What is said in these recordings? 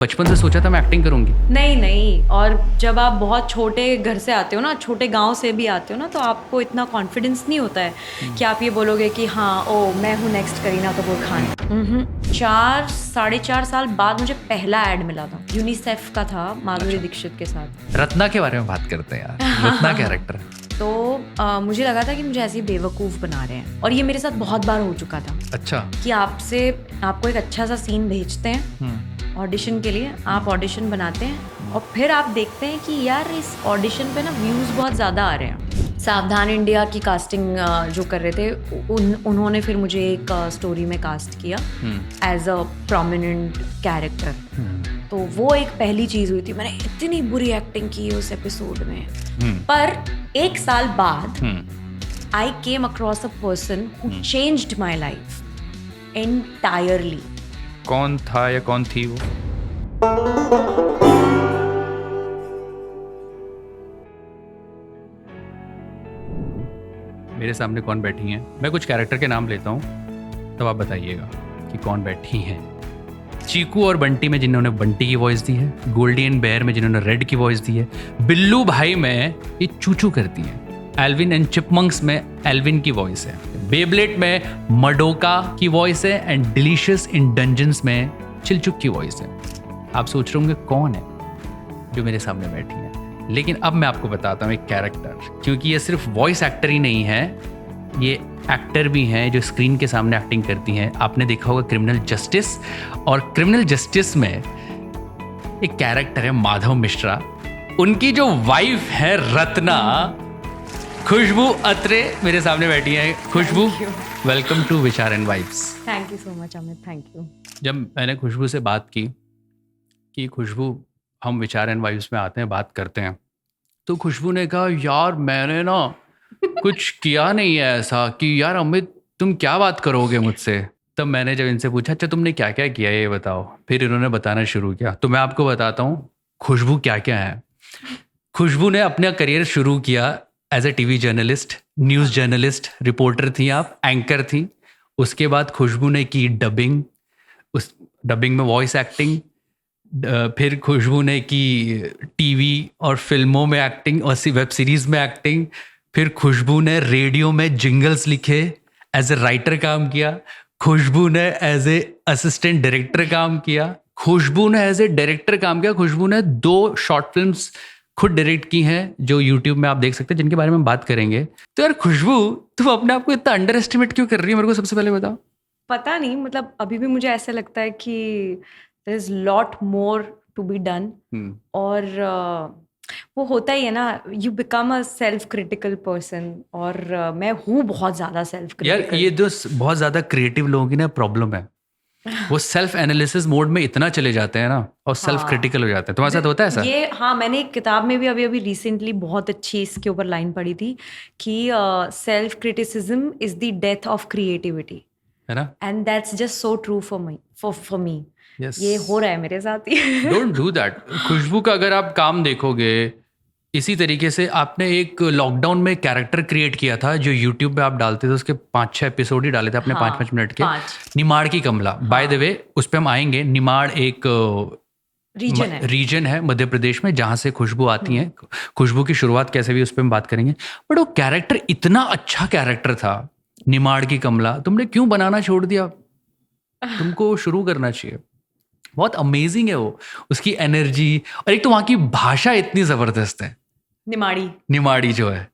बचपन से सोचा था मैं एक्टिंग करूंगी? नहीं नहीं, और जब आप बहुत छोटे घर से आते हो ना, छोटे गांव से भी आते हो ना, तो आपको इतना कॉन्फिडेंस नहीं होता है कि आप ये बोलोगे कि हाँ ओ मैं हूँ नेक्स्ट करीना कपूर खान। 4-4.5 साल बाद मुझे पहला ऐड मिला था, यूनिसेफ का था, माधुरी दीक्षित के साथ। रत्ना के बारे में बात करते हैं यार। रत्ना कैरेक्टर तो मुझे लगा था कि मुझे ऐसे ही बेवकूफ़ बना रहे हैं, और ये मेरे साथ बहुत बार हो चुका था। अच्छा। कि आपको एक अच्छा सा सीन भेजते हैं ऑडिशन के लिए, आप ऑडिशन बनाते हैं और फिर आप देखते हैं कि यार इस ऑडिशन पे ना व्यूज़ बहुत ज़्यादा आ रहे हैं। सावधान इंडिया की कास्टिंग जो कर रहे थे उन्होंने फिर मुझे एक स्टोरी में कास्ट किया एज अ प्रोमिनेंट कैरेक्टर। तो वो एक पहली चीज़ हुई थी, मैंने इतनी बुरी एक्टिंग की उस एपिसोड में। पर 1 साल बाद I came across a person who changed my life entirely. कौन था या कौन थी वो? मेरे सामने कौन बैठी हैं? मैं कुछ कैरेक्टर के नाम लेता हूँ, तब आप बताइएगा कि कौन बैठी हैं। चीकू और बंटी में जिन्होंने बंटी की वॉइस दी है, गोल्डी एंड बेयर में जिन्होंने रेड की वॉइस दी है, बिल्लू भाई में ये चूचू करती है, एल्विन एंड चिपमंक्स में एल्विन की वॉइस है, बेब्लेड में मडोका की वॉइस है, एंड डिलीशियस इन डंजन्स में चिलचुक की वॉइस है। आप सोच रहे होंगे कौन है जो मेरे सामने बैठी है, लेकिन अब मैं आपको बताता हूँ एक कैरेक्टर, क्योंकि ये सिर्फ वॉइस एक्टर ही नहीं है, ये एक्टर भी हैं जो स्क्रीन के सामने एक्टिंग करती हैं। आपने देखा होगा क्रिमिनल जस्टिस, और क्रिमिनल जस्टिस में एक कैरेक्टर है माधव मिश्रा, उनकी जो वाइफ है रत्ना, खुशबू अत्रे मेरे सामने बैठी है। खुशबू, वेलकम टू विचार and vibes. Thank you so much Amit, thank you. जब मैंने खुशबू से बात की कि खुशबू हम विचार एंड वाइब्स में आते हैं, बात करते हैं, तो खुशबू ने कहा यार मैंने ना कुछ किया नहीं है ऐसा कि यार अमित तुम क्या बात करोगे मुझसे। तब मैंने जब इनसे पूछा अच्छा तुमने क्या क्या किया ये बताओ, फिर इन्होंने बताना शुरू किया। तो मैं आपको बताता हूँ खुशबू क्या क्या है। खुशबू ने अपना करियर शुरू किया as a TV journalist, news journalist, reporter थी आप, एंकर थी। उसके बाद खुशबू ने की डबिंग, उस डबिंग में वॉइस एक्टिंग, फिर खुशबू ने की टीवी और फिल्मों में एक्टिंग और वेब सीरीज में एक्टिंग। फिर खुशबू ने रेडियो में जिंगल्स लिखे, एज ए राइटर काम किया। खुशबू ने एज ए असिस्टेंट डायरेक्टर काम किया। खुशबू ने एज ए डायरेक्टर काम किया। खुशबू ने 2 शॉर्ट फिल्म्स खुद डायरेक्ट की हैं जो यूट्यूब में आप देख सकते हैं, जिनके बारे में हम बात करेंगे। तो यार खुशबू, तुम अपने आप को इतना अंडर एस्टिमेट क्यों कर रही है, मेरे को सबसे पहले बताओ। पता नहीं, मतलब अभी भी मुझे ऐसा लगता है कि there is lot more to be done. और वो होता ही है ना, you become a self critical person, और मैं हूँ बहुत ज़्यादा सेल्फ यार क्रिटिकल। ये जो बहुत ज़्यादा क्रिएटिव लोगों की ना प्रॉब्लम है, वो सेल्फ एनालिसिस मोड में इतना चले जाते हैं ना, और सेल्फ क्रिटिकल हो जाते हैं। तुम्हारे साथ होता है ऐसा? ये हाँ, मैंने एक किताब में भी अभी रिसेंटली बहुत अच्छी इसके ऊपर लाइन पढ़ी थी कि self criticism is the death of creativity, है ना? And that's just so true for me. Yes. ये हो रहा है मेरे साथ ही। Don't do that. खुशबू का अगर आप काम देखोगे, इसी तरीके से आपने एक लॉकडाउन में कैरेक्टर क्रिएट किया था जो यूट्यूब पे आप डालते थे, उसके 5-6 एपिसोड ही डाले थे आपने, 5-5 मिनट के। 5 निमाड़ की कमला, बाय द वे उस पर हम आएंगे। निमाड़ एक रीजन है मध्य प्रदेश में जहाँ से खुशबू आती हैं। खुशबू की शुरुआत कैसे हुई उस पर हम बात करेंगे। बट वो कैरेक्टर इतना अच्छा कैरेक्टर था, निमाड़ की कमला, तुमने क्यों बनाना छोड़ दिया? तुमको शुरू करना चाहिए। बहुत अमेजिंग है वो, उसकी एनर्जी, और एक तो वहाँ की भाषा इतनी ज़बरदस्त है, निमाड़ी जो है।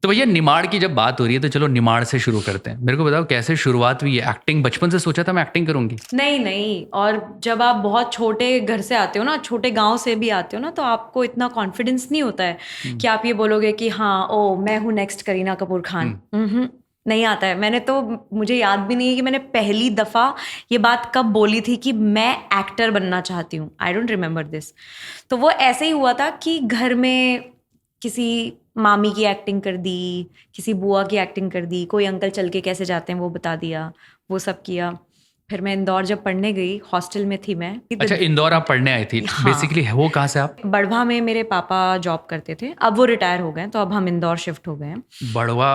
तो भैया निमाड़ की जब बात हो रही है तो चलो निमाड़ से शुरू करते हैं। मेरे को बताओ कैसे शुरुआत हुई है एक्टिंग? बचपन से सोचा था मैं एक्टिंग करूंगी? नहीं नहीं, और जब आप बहुत छोटे घर से आते हो ना, छोटे गांव से भी आते हो ना, तो आपको इतना कॉन्फिडेंस नहीं होता है कि आप ये बोलोगे कि हाँ ओ मैं हूँ नेक्स्ट करीना कपूर खान। नहीं आता है। मुझे याद भी नहीं है कि मैंने पहली दफ़ा ये बात कब बोली थी कि मैं एक्टर बनना चाहती हूँ। I don't remember this. तो वो ऐसे ही हुआ था कि घर में किसी मामी की एक्टिंग कर दी, किसी बुआ की एक्टिंग कर दी, कोई अंकल चल के कैसे जाते हैं वो बता दिया, वो सब किया। फिर मैं इंदौर जब पढ़ने गई, हॉस्टल में थी मैं। अच्छा, इंदौर आप पढ़ने आई थी? हाँ। बेसिकली वो कहाँ से आप? बड़वा में मेरे पापा जॉब करते थे, अब वो रिटायर हो गए तो अब हम इंदौर शिफ्ट हो गए हैं। बड़वा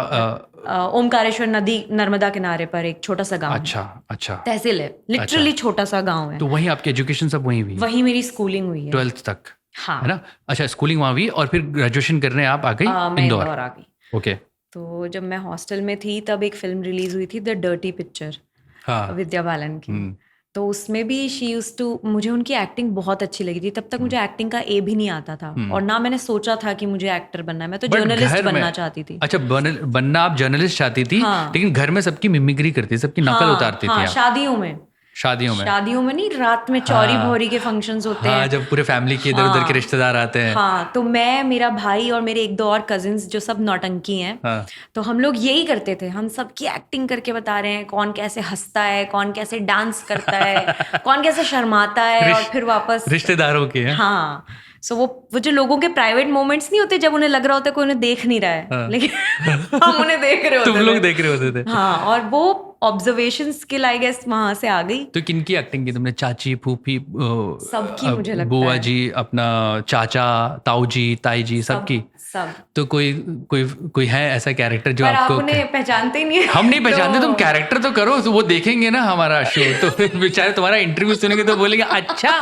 ओमकारेश्वर नदी, नर्मदा किनारे पर एक छोटा सा गांव। अच्छा अच्छा। तहसील है, लिटरली छोटा सा गांव है। तो वहीं आपकी एजुकेशन सब वहीं हुई? वहीं मेरी स्कूलिंग हुई है, 12th तक। हाँ, है ना? अच्छा, स्कूलिंग वहाँ हुई और फिर ग्रेजुएशन करने आप आ गई मैं इंदौर? इंदौर आ गई। ओके। तो जब मैं हॉस्टल में थी तब एक फिल्म रिलीज हुई थी, द डर्टी पिक्चर, हाँ। विद्या बालन की। तो उसमें भी शी यूज्ड टू, मुझे उनकी एक्टिंग बहुत अच्छी लगी थी। तब तक मुझे एक्टिंग का ए भी नहीं आता था और ना मैंने सोचा था कि मुझे एक्टर बनना है। मैं तो जर्नलिस्ट बनना चाहती थी। अच्छा, बनना आप जर्नलिस्ट चाहती थी? हाँ। लेकिन घर में सबकी मिमिक्री करती, सबकी नकल उतारती थी आप? शादियों में। शादियों में नहीं, रात में चौरी भौरी के फंक्शंस होते हैं, जब पूरे फैमिली के इधर उधर के रिश्तेदार आते हैं। हाँ, तो मैं, मेरा भाई और मेरे एक दो और कजिन्स जो सब नौटंकी हैं, तो हम लोग यही करते थे। हम सबकी एक्टिंग करके बता रहे हैं, कौन कैसे हंसता है, कौन कैसे डांस करता है, कौन कैसे शर्माता है, और फिर वापस रिश्तेदारों के। हाँ, सो वो जो लोगों के प्राइवेट मोमेंट्स नहीं होते जब उन्हें लग रहा होता है कोई उन्हें देख नहीं रहा है, लेकिन हम उन्हें देख रहे होते थे। तुम लोग देख रहे होते थे? हाँ, और वो ऑब्जर्वेशन स्किल आई गेस वहां से आ गई। तो किनकी एक्टिंग की तुमने? चाची, फूफी, सबकी मुझे लगता बुआ है। जी, अपना चाचा, ताऊ जी, ताई जी, सबकी? सब। तो कोई है ऐसा कैरेक्टर जो पर आपको? आप उन्हें पहचानते ही नहीं है। हम नहीं पहचानते, तुम कैरेक्टर तो करो, तो वो देखेंगे ना हमारा शो, तो बेचारे तुम्हारा इंटरव्यू सुनेंगे तो बोलेंगे अच्छा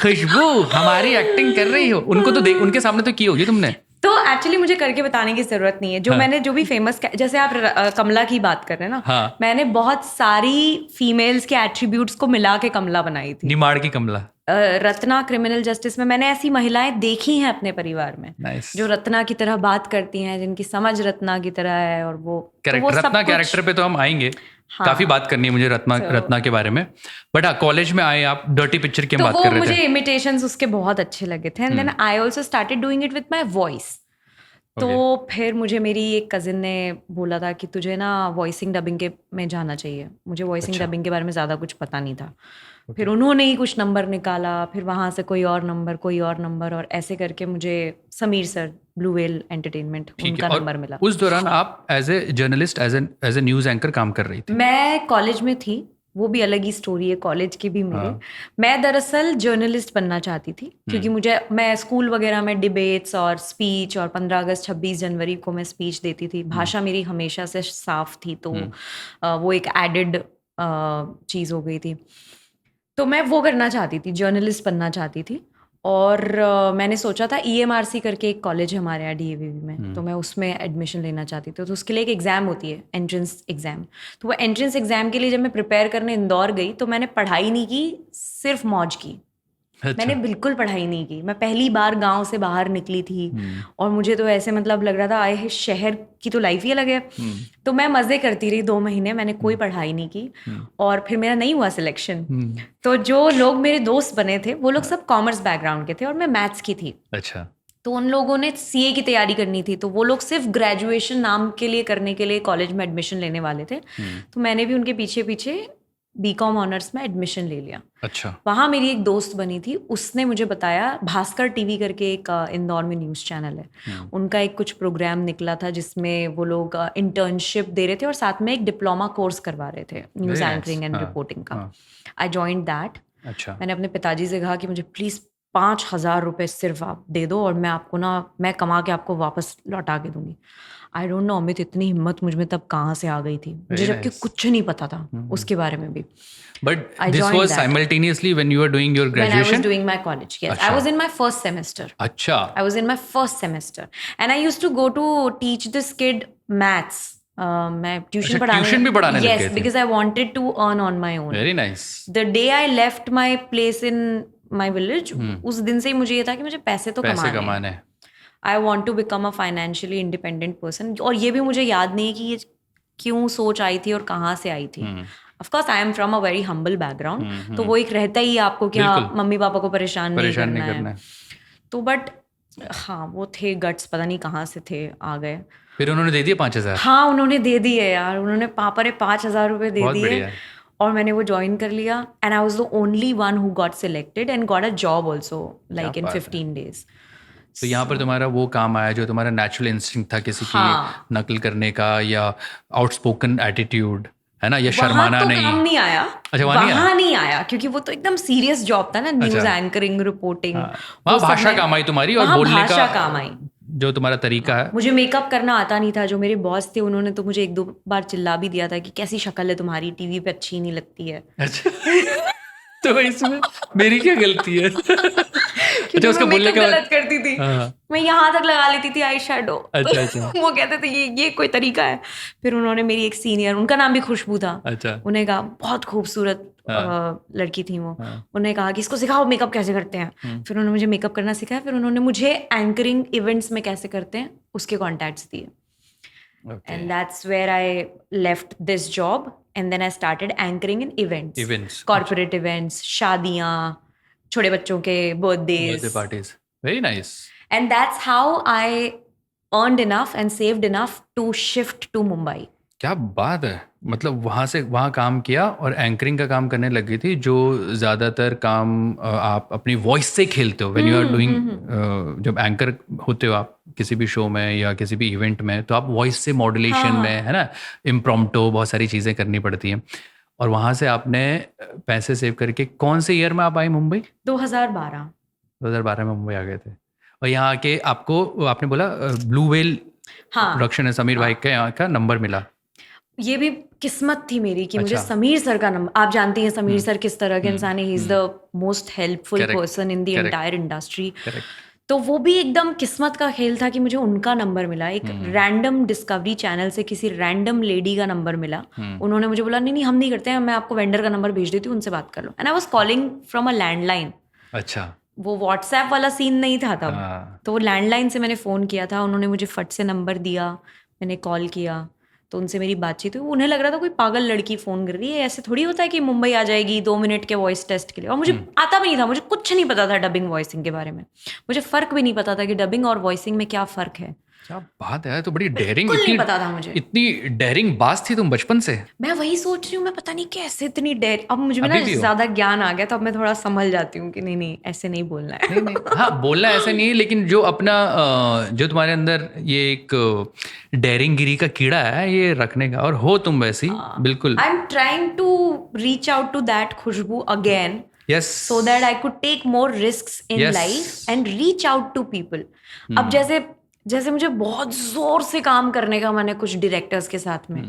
खुशबू हमारी एक्टिंग कर रही हो। उनको तो उनके सामने तो की होगी तुमने। तो एक्चुअली मुझे करके बताने की जरूरत नहीं है। जो मैंने जो भी फेमस, जैसे आप कमला की बात कर रहे हैं ना, मैंने बहुत सारी फीमेल्स के एट्रीब्यूट्स को मिला के कमला बनाई थी। निमाड़ की कमला। रत्ना क्रिमिनल जस्टिस में मैंने ऐसी महिलाएं देखी हैं अपने परिवार में, जो रत्ना की तरह बात करती हैं, जिनकी समझ रत्ना की तरह है। और वो रत्ना कैरेक्टर पे तो हम आएंगे। हाँ, काफी बात करनी है मुझे रत्ना के बारे में। बट हाँ, कॉलेज में आए आप, डर्टी पिक्चर की बात कर रहे थे। मुझे इमिटेशंस उसके बहुत अच्छे लगे थे, and then I also started doing it with my voice. तो फिर मुझे मेरी एक कजिन ने बोला था कि तुझे ना वॉइसिंग डबिंग के में जाना चाहिए। मुझे वॉइसिंग डबिंग के बारे में ज़्यादा कुछ पता नहीं था। फिर उन्होंने ही कुछ नंबर निकाला, फिर वहाँ से कोई और नंबर, और ऐसे करके मुझे Sameer sir, blue whale entertainment, उनका नंबर मिला। उस दौरान आप as a journalist, as a news anchor काम कर रही थी? मैं कॉलेज में थी, वो भी अलग ही स्टोरी है कॉलेज की भी मेरी। मैं दरअसल जर्नलिस्ट बनना चाहती थी, क्योंकि मैं स्कूल वगैरह में डिबेट्स और स्पीच, और 15 अगस्त 26 जनवरी को मैं स्पीच देती थी। भाषा मेरी हमेशा से साफ थी, तो वो एक एडेड चीज़ हो गई थी। तो मैं वो करना चाहती थी, जर्नलिस्ट बनना चाहती थी। और मैंने सोचा था EMRC करके एक कॉलेज है हमारे यहाँ DAVV में, तो मैं उसमें एडमिशन लेना चाहती थी। तो उसके लिए एक एग्ज़ाम होती है, एंट्रेंस एग्ज़ाम। तो वो एंट्रेंस एग्ज़ाम के लिए जब मैं प्रिपेयर करने इंदौर गई, तो मैंने पढ़ाई नहीं की, सिर्फ मौज की। अच्छा। मैंने बिल्कुल पढ़ाई नहीं की। मैं पहली बार गांव से बाहर निकली थी, और मुझे तो ऐसे मतलब लग रहा था आए शहर की तो लाइफ ही अलग है। तो मैं मज़े करती रही 2 महीने, मैंने कोई पढ़ाई नहीं की। और फिर मेरा नहीं हुआ सिलेक्शन। तो जो लोग मेरे दोस्त बने थे वो लोग सब कॉमर्स बैकग्राउंड के थे, और मैं मैथ्स की थी। अच्छा। तो उन लोगों ने CA की तैयारी करनी थी, तो वो लोग सिर्फ ग्रेजुएशन नाम के लिए करने के लिए कॉलेज में एडमिशन लेने वाले थे। तो मैंने भी उनके पीछे पीछे BCom ऑनर्स में एडमिशन ले लिया। अच्छा। वहाँ मेरी एक दोस्त बनी थी, उसने मुझे बताया, भास्कर टीवी करके एक इंदौर में न्यूज़ चैनल है, उनका एक कुछ प्रोग्राम निकला था जिसमें वो लोग इंटर्नशिप दे रहे थे और साथ में एक डिप्लोमा कोर्स करवा रहे थे न्यूज़ एंकरिंग एंड रिपोर्टिंग का। I joined that. अच्छा। मैंने अपने पिताजी से कहा कि मुझे प्लीज़ 5,000 रुपये सिर्फ आप दे दो, और मैं कमा के आपको वापस लौटा के दूंगी। आई डोंट नो अमित, इतनी हिम्मत मुझ में तब कहाँ से आ गई थी, मुझे जबकि कुछ नहीं पता था उसके बारे में भी। But this was simultaneously when you were doing your graduation? When I was doing my college, yes. I was in my first semester. अच्छा. I was in my first semester. And I used to go to teach this kid maths. मैं tuition भी पढ़ाने लगे थे? Yes, because I wanted to earn on my own. Very nice. The day I left my place in my village, उस दिन से ही मुझे ये था कि मुझे पैसे तो कमाने हैं। I want to become a financially independent person. और ये भी मुझे याद नहीं है कि ये क्यों सोच आई थी और कहाँ से आई थी। Of course, I am from a very humble background. तो वो एक रहता ही आपको कि हाँ मम्मी पापा को परेशान नहीं करना है। तो बट हाँ, वो थे गट्स, पता नहीं कहाँ से थे, आ गए। फिर उन्होंने दे दिए 5,000? हाँ, उन्होंने दे दिए यार। उन्होंने पापा ने 5,000 रुपये दे दिए, और मैंने वो ज्वाइन कर लिया। And I was the only one who got selected and got a job also, like in 15 days. तो यहाँ पर तुम्हारा वो काम आया जो तुम्हारा नेचुरल इंस्टिंक्ट था, किसी की नकल करने का या आउटस्पोकन एटीट्यूड, है ना, या शर्माना तो नहीं? काम नहीं आया। अच्छा, वहाँ नहीं आया क्योंकि वो तो एकदम सीरियस जॉब था ना, न्यूज एंकरिंग, रिपोर्टिंग। वहाँ भाषा काम आई तुम्हारी, और बोलने का काम आई, जो तुम्हारा तरीका है। मुझे मेकअप करना आता नहीं था। जो मेरे बॉस थे उन्होंने तो मुझे 1-2 बार चिल्ला भी दिया था कि कैसी शक्ल है तुम्हारी, टीवी पे अच्छी नहीं लगती है। अच्छा तो इसमें मेरी क्या गलती है? क्योंकि मैं मेकअप गलत करती थी। मैं यहाँ तक लगा लेती थी आई शेडो। अच्छा। वो कहते थे ये कोई तरीका है। फिर उन्होंने मेरी एक सीनियर, उनका नाम भी खुशबू था, उन्हें कहा, बहुत खूबसूरत लड़की थी वो, उन्होंने कहा कि इसको सिखाओ मेकअप कैसे करते हैं। फिर उन्होंने मुझे मेकअप करना सिखाया। फिर उन्होंने मुझे एंकरिंग इवेंट्स में कैसे करते हैं उसके कॉन्टैक्ट्स दिए। And that's where I left this job, and then I started anchoring in events, corporate events, शादियाँ, छोटे बच्चों के birthday parties. Very nice. And that's how I earned enough and saved enough to shift to Mumbai. क्या बात है, मतलब वहाँ से वहाँ काम किया और एंकरिंग का काम करने लग गई थी, जो ज़्यादातर काम आप अपनी वॉइस से खेलते हो। व्हेन यू आर डूइंग, जब एंकर होते हो आप किसी भी शो में या किसी भी इवेंट में, तो आप वॉइस से मॉड्यूलेशन में, है ना, इम्प्रॉम्प्टो, बहुत सारी चीज़ें करनी पड़ती हैं। और वहाँ से आपने पैसे सेव करके कौन से ईयर में आप आई मुंबई? 2012 में मुंबई आ गए थे। और यहाँ आके आपको, आपने बोला ब्लू वेल प्रोडक्शन है, समीर भाई का यहाँ का नंबर मिला। ये भी किस्मत थी मेरी कि मुझे समीर सर का नंबर, आप जानती हैं समीर सर किस तरह के इंसान है, he is the most helpful person in the entire industry. तो वो भी एकदम किस्मत का खेल था कि मुझे उनका नंबर मिला। एक रैंडम डिस्कवरी चैनल से किसी रैंडम लेडी का नंबर मिला। उन्होंने मुझे बोला नहीं हम नहीं करते हैं, मैं आपको वेंडर का नंबर भेज देती हूँ, उनसे बात कर लो। And I was calling from a landline. अच्छा, वो व्हाट्सएप वाला सीन नहीं था तब, तो लैंडलाइन से मैंने फ़ोन किया था। उन्होंने मुझे फट से नंबर दिया, मैंने कॉल किया, तो उनसे मेरी बातचीत हुई। उन्हें लग रहा था कोई पागल लड़की फ़ोन कर रही है, ऐसे थोड़ी होता है कि मुंबई आ जाएगी 2 मिनट के वॉइस टेस्ट के लिए। और मुझे आता भी नहीं था, मुझे कुछ नहीं पता था डबिंग वॉइसिंग के बारे में। मुझे फ़र्क भी नहीं पता था कि डबिंग और वॉइसिंग में क्या फ़र्क है। क्या बात है, तो बड़ी डेयरिंग, नहीं पता था मुझे। इतनी डेयरिंग बाज थी तुम बचपन से। मैं वही सोच रही हूँ, मैं पता नहीं कैसे इतनी डेयर, अब मुझे ना ज्यादा ज्ञान आ गया तो अब मैं थोड़ा संभल जाती हूँ कि नहीं ऐसे नहीं बोलना है। नहीं, हाँ बोलना ऐसा नहीं है, लेकिन जो अपना जो तुम्हारे अंदर ये एक डेयरिंग गिरी का कीड़ा है, ये रखने का, और हो तुम वैसी बिल्कुल। I am trying to reach out to that Khushboo again, so that I could take more risks in life and reach out to people. अब जैसे मुझे बहुत जोर से काम करने का मन है कुछ डायरेक्टर्स के साथ में,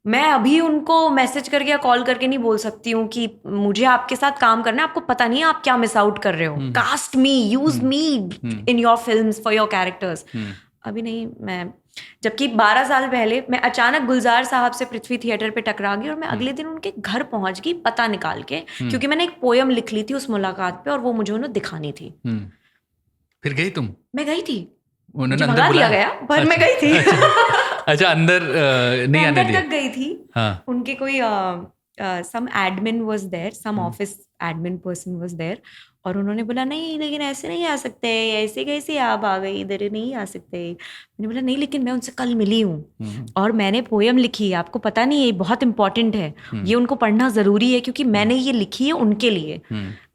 मैं अभी उनको मैसेज करके या कॉल करके नहीं बोल सकती हूँ कि मुझे आपके साथ काम करना है, आपको पता नहीं है आप क्या मिस आउट कर रहे हो, cast me, use me in your films for your characters. अभी नहीं। मैं जबकि 12 साल पहले मैं अचानक गुलजार साहब से पृथ्वी थिएटर पे टकरा गई और मैं अगले दिन उनके घर पहुंच गई पता निकाल के, क्योंकि मैंने एक पोयम लिख ली थी उस मुलाकात पे और वो मुझे उन्हें दिखानी थी। फिर गई तुम? मैं गई थी, उन्होंने अंदर बुला गया, पर मैं गई थी। अच्छा, अंदर नहीं आने दिया? तक गई थी। उनके कोई some admin was there, some office admin person was there, और उन्होंने बोला नहीं लेकिन ऐसे नहीं आ सकते, ऐसे कैसे आप आ गई, इधर नहीं आ सकते। मैंने बोला नहीं लेकिन मैं उनसे कल मिली हूँ और मैंने पोयम लिखी है, आपको पता नहीं, ये बहुत इंपॉर्टेंट है, ये उनको पढ़ना जरूरी है क्योंकि मैंने ये लिखी है उनके लिए।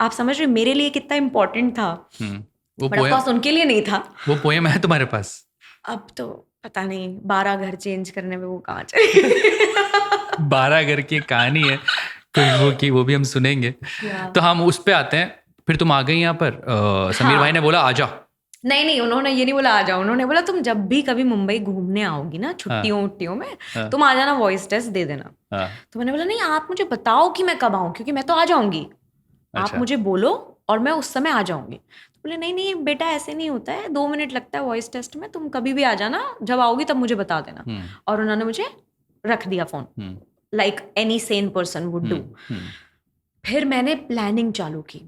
आप समझ रहे मेरे लिए कितना इंपॉर्टेंट था, वो पोयम उनके लिए नहीं था। वो पोयम है तुम्हारे पास? अब तो पता नहीं, 12 घर चेंज करने में वो कहाँ चले। 12 घर की कहानी है खुशबू की, वो भी हम सुनेंगे। तो हम उस पे आते हैं। फिर तुम आ गई यहाँ पर, समीर भाई ने बोला आ जाओ? नहीं, उन्होंने ये नहीं बोला आ जाओ, उन्होंने बोला तुम जब भी कभी मुंबई घूमने आओगी ना छुट्टियों में, तुम आ जाना, वॉइस टेस्ट दे देना। तो मैंने बोला नहीं आप मुझे बताओ कि मैं कब आऊँ, क्योंकि मैं तो आ जाऊंगी। आप मुझे बोलो और मैं उस समय आ जाऊंगी। बोले नहीं बेटा ऐसे नहीं होता है, 2 मिनट लगता है वॉइस टेस्ट में, तुम कभी भी आ जाना, जब आओगी तब मुझे बता देना। और उन्होंने मुझे रख दिया phone, like any Sen person would do. फिर मैंने प्लानिंग चालू की,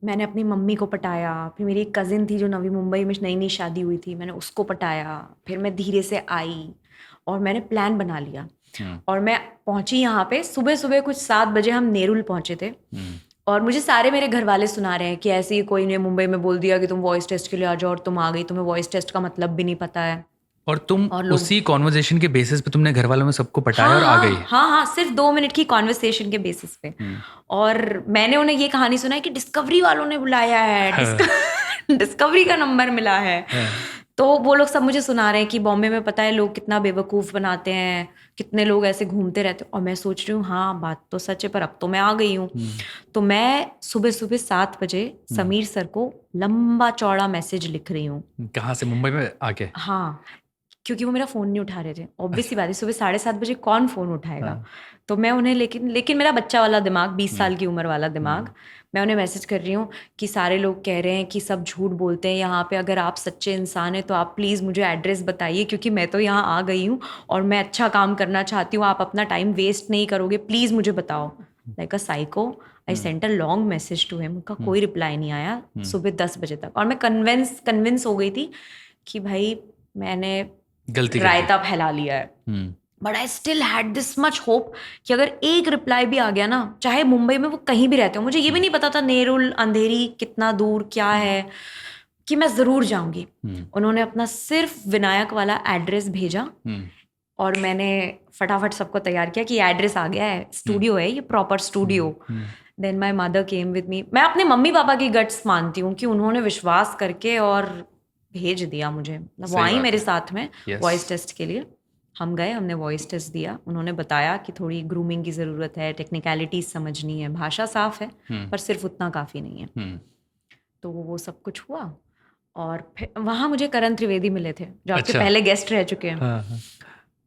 मैंने अपनी मम्मी को पटाया, फिर मेरी एक कजिन थी जो नवी मुंबई में नई शादी हुई थी, मैंने उसको पटाया, फिर मैं धीरे से आई और मैंने प्लान बना लिया। और मैं पहुंची यहाँ पे सुबह कुछ 7 बजे हम नेरुल पहुंचे थे। और मुझे सारे मेरे घर वाले सुना रहे हैं कि ऐसे ही कोई ने मुंबई में बोल दिया कि तुम वॉइस टेस्ट के लिए आ जाओ और तुम आ गई, तुम्हें वॉइस टेस्ट का मतलब भी नहीं पता है। और तुम उसी कॉन्वर्सेशन के बेसिस पे तुमने घर वालों में सबको पटाया और आ गई? हाँ, सिर्फ 2 मिनट की कॉन्वर्सेशन के बेसिस पे। और मैंने उन्हें ये कहानी सुनाई कि डिस्कवरी वालों ने बुलाया है, डिस्कवरी का नंबर मिला है। तो वो लोग सब मुझे सुना रहे हैं कि बॉम्बे में पता है लोग कितना बेवकूफ़ बनाते हैं, कितने लोग ऐसे घूमते रहते हैं। और मैं सोच रही हूँ हाँ बात तो सच है, पर अब तो मैं आ गई हूँ। तो मैं सुबह सुबह 7 बजे समीर सर को लंबा चौड़ा मैसेज लिख रही हूँ। कहाँ से, मुंबई में आके? हाँ, क्योंकि वो मेरा फ़ोन नहीं उठा रहे थे। ऑब्वियस सी बात है, सुबह 7:30 बजे कौन फ़ोन उठाएगा? हाँ। तो मैं उन्हें लेकिन मेरा बच्चा वाला दिमाग, 20 साल की उम्र वाला दिमाग, मैं उन्हें मैसेज कर रही हूँ कि सारे लोग कह रहे हैं कि सब झूठ बोलते हैं यहाँ पे, अगर आप सच्चे इंसान हैं तो आप प्लीज़ मुझे एड्रेस बताइए, क्योंकि मैं तो यहाँ आ गई हूँ और मैं अच्छा काम करना चाहती हूँ, आप अपना टाइम वेस्ट नहीं करोगे, प्लीज़ मुझे बताओ। Like a psycho I sent a long message to him. उनका कोई रिप्लाई नहीं आया सुबह 10 बजे तक। और मैं कन्विंस हो गई थी कि भाई मैंने गलती रायता फैला लिया है। But I still had this much hope कि अगर एक रिप्लाई भी आ गया ना, चाहे मुंबई में वो कहीं भी रहते हो, मुझे ये भी नहीं पता था नेरुल अंधेरी कितना दूर क्या है, कि मैं ज़रूर जाऊंगी। उन्होंने अपना सिर्फ विनायक वाला एड्रेस भेजा और मैंने फटाफट सबको तैयार किया कि एड्रेस आ गया है, स्टूडियो है ये, proper studio. Then my mother came with me. मैं अपने मम्मी पापा की गट्स मानती हूँ कि उन्होंने विश्वास करके और भेज दिया मुझे। वो आई मेरे साथ में वॉइस टेस्ट के लिए। हम गए, हमने वॉइस टेस्ट दिया। उन्होंने बताया कि थोड़ी ग्रूमिंग की ज़रूरत है, टेक्निकलिटीज समझनी है, भाषा साफ है पर सिर्फ उतना काफ़ी नहीं है। तो वो सब कुछ हुआ और फिर वहाँ मुझे करण त्रिवेदी मिले थे जो आपके पहले गेस्ट रह चुके हैं।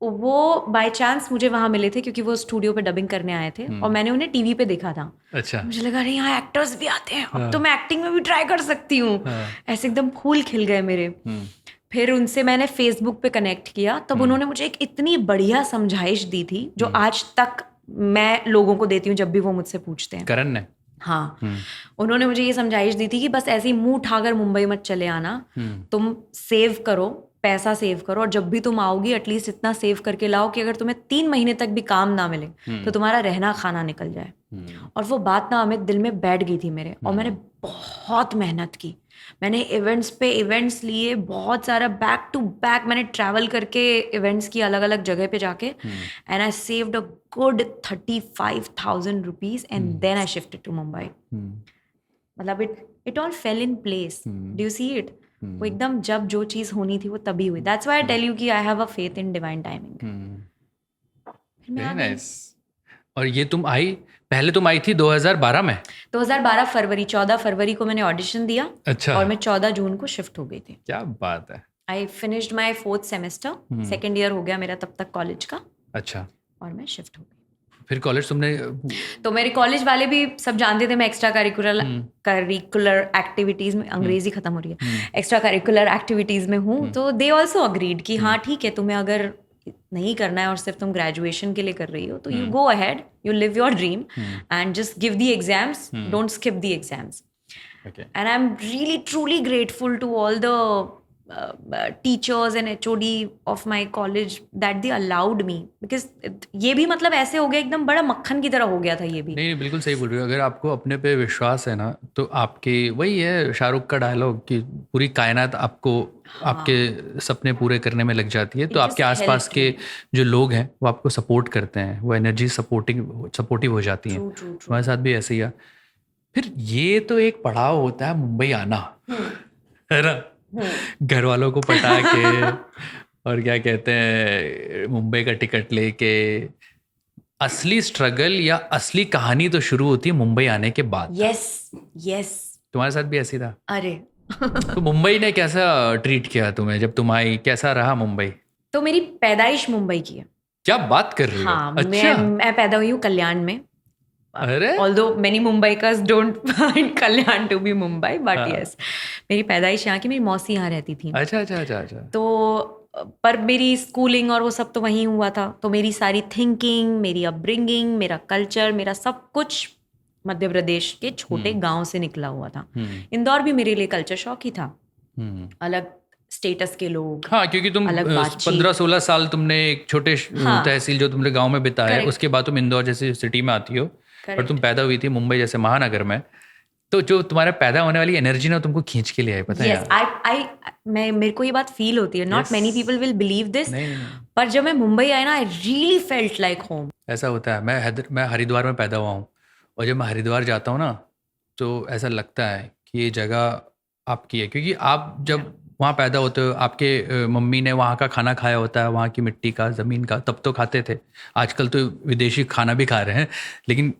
वो बाय चांस मुझे वहाँ मिले थे क्योंकि वो स्टूडियो पे डबिंग करने आए थे और मैंने उन्हें टीवी पे देखा था। मुझे लगा अरे यहाँ एक्टर्स भी आते हैं, अब तो मैं एक्टिंग में भी ट्राई कर सकती हूँ। ऐसे एकदम फूल खिल गए मेरे। फिर उनसे मैंने फेसबुक पे कनेक्ट किया, तब उन्होंने मुझे एक इतनी बढ़िया समझाइश दी थी जो आज तक मैं लोगों को देती हूँ जब भी वो मुझसे पूछते हैं। करण ने? हाँ, उन्होंने मुझे ये समझाइश दी थी कि बस ऐसे ही मुंह उठाकर मुंबई मत चले आना, तुम सेव करो, पैसा सेव करो, और जब भी तुम आओगी एटलीस्ट इतना सेव करके लाओ कि अगर तुम्हें 3 महीने तक भी काम ना मिले तो तुम्हारा रहना खाना निकल जाए। और वो बात ना अमित दिल में बैठ गई थी मेरे, और मैंने बहुत मेहनत की। मैंने इवेंट्स पे इवेंट्स लिए, बहुत सारा बैक टू बैक मैंने ट्रैवल करके इवेंट्स की अलग अलग जगह पे जाके, and I saved a good 35,000 rupees and then I shifted to Mumbai. मतलब it all fell in place. Do you see it? वो एकदम जब जो चीज होनी थी वो तभी हुई। That's why I tell you कि I have a faith in divine timing. Very nice. और ये तुम आई, पहले तुम आई थी 2012 में? 2012 फरवरी, 14 फरवरी को मैंने ऑडिशन दिया। अच्छा। और मैं 14 जून को शिफ्ट हो गई थी। क्या बात है। I finished my 4th semester, second year हो गया मेरा तब तक कॉलेज का। अच्छा। और मैं शिफ्ट हो गई। फिर कॉलेज तुमने? तो मेरे कॉलेज वाले भी सब जानते थे मैं एक्स्ट्रा करिकुलर एक्टिविटीज में, अंग्रेजी खत्म हो रही है, एक्स्ट्रा करिकुलर एक्टिविटीज में हूँ। तो दे ऑल्सो अग्रीड कि हाँ ठीक है, तुम्हें अगर नहीं करना है और सिर्फ तुम ग्रेजुएशन के लिए कर रही हो तो you go ahead, you live your dream and just give the exams, don't skip the exams. And I am really truly grateful to all the teachers and HOD of my college that they allowed me, because ये भी मतलब ऐसे हो गया एकदम बड़ा मक्खन की तरह हो गया था ये भी। नहीं, बिल्कुल सही बोल रही हो। अगर आपको अपने पे विश्वास है ना, तो आपके, वही है शाहरुख का डायलॉग कि पूरी कायनात आपको आपके सपने पूरे करने में लग जाती है। तो आपके आसपास के जो लोग हैं वो आपको सपोर्ट करते हैं, वो एनर्जी सपोर्टिव हो जाती है। हमारे साथ भी ऐसे ही है। फिर ये तो एक पड़ाव होता है मुंबई आना, है ना, घर वालों को पटा के और क्या कहते हैं मुंबई का टिकट लेके। असली स्ट्रगल या असली कहानी तो शुरू होती है मुंबई आने के बाद। यस। तुम्हारे साथ भी ऐसी था? अरे तो मुंबई ने कैसा ट्रीट किया तुम्हें जब तुम आई, कैसा रहा मुंबई? तो मेरी पैदाइश मुंबई की है। क्या बात कर रही हो? हाँ, अच्छा। मैं पैदा हुई हूँ कल्याण में। अरे although many Mumbaikars don't find Kalyan to be Mumbai, but yes, मेरी पैदाइश यहाँ की, मेरी मौसी यहाँ रहती थी। अच्छा। तो पर मेरी स्कूलिंग और वो सब तो वहीं हुआ था। तो मेरी सारी थिंकिंग, मेरी अपब्रिंगिंग, मेरा कल्चर, मेरा सब कुछ मध्य प्रदेश के छोटे गांव से निकला हुआ था। इंदौर भी मेरे लिए कल्चर शॉक ही था। अलग स्टेटस के लोग। हाँ, क्योंकि तुम 15-16 साल तुमने एक छोटे तहसील जो तुमने गांव में बिताया, उसके बाद तुम इंदौर जैसी सिटी में आती हो। और तुम पैदा हुई थी मुंबई जैसे महानगर में। तो जो तुम्हारा पैदा होने वाली एनर्जी ना तुमको खींच के लिए आई, पता है? मेरे को ये बात फील होती है। Not many people will believe this, पर जब मैं मुंबई आई ना, I really felt like home. ऐसा होता है। मैं हरिद्वार में पैदा हुआ हूँ, और जब मैं हरिद्वार जाता हूँ ना, तो ऐसा लगता है कि ये जगह आपकी है। क्योंकि आप जब वहाँ पैदा होते हो, आपके मम्मी ने वहाँ का खाना खाया होता है, वहाँ की मिट्टी का, ज़मीन का, तब तो खाते थे। आजकल तो विदेशी खाना भी खा रहे हैं, लेकिन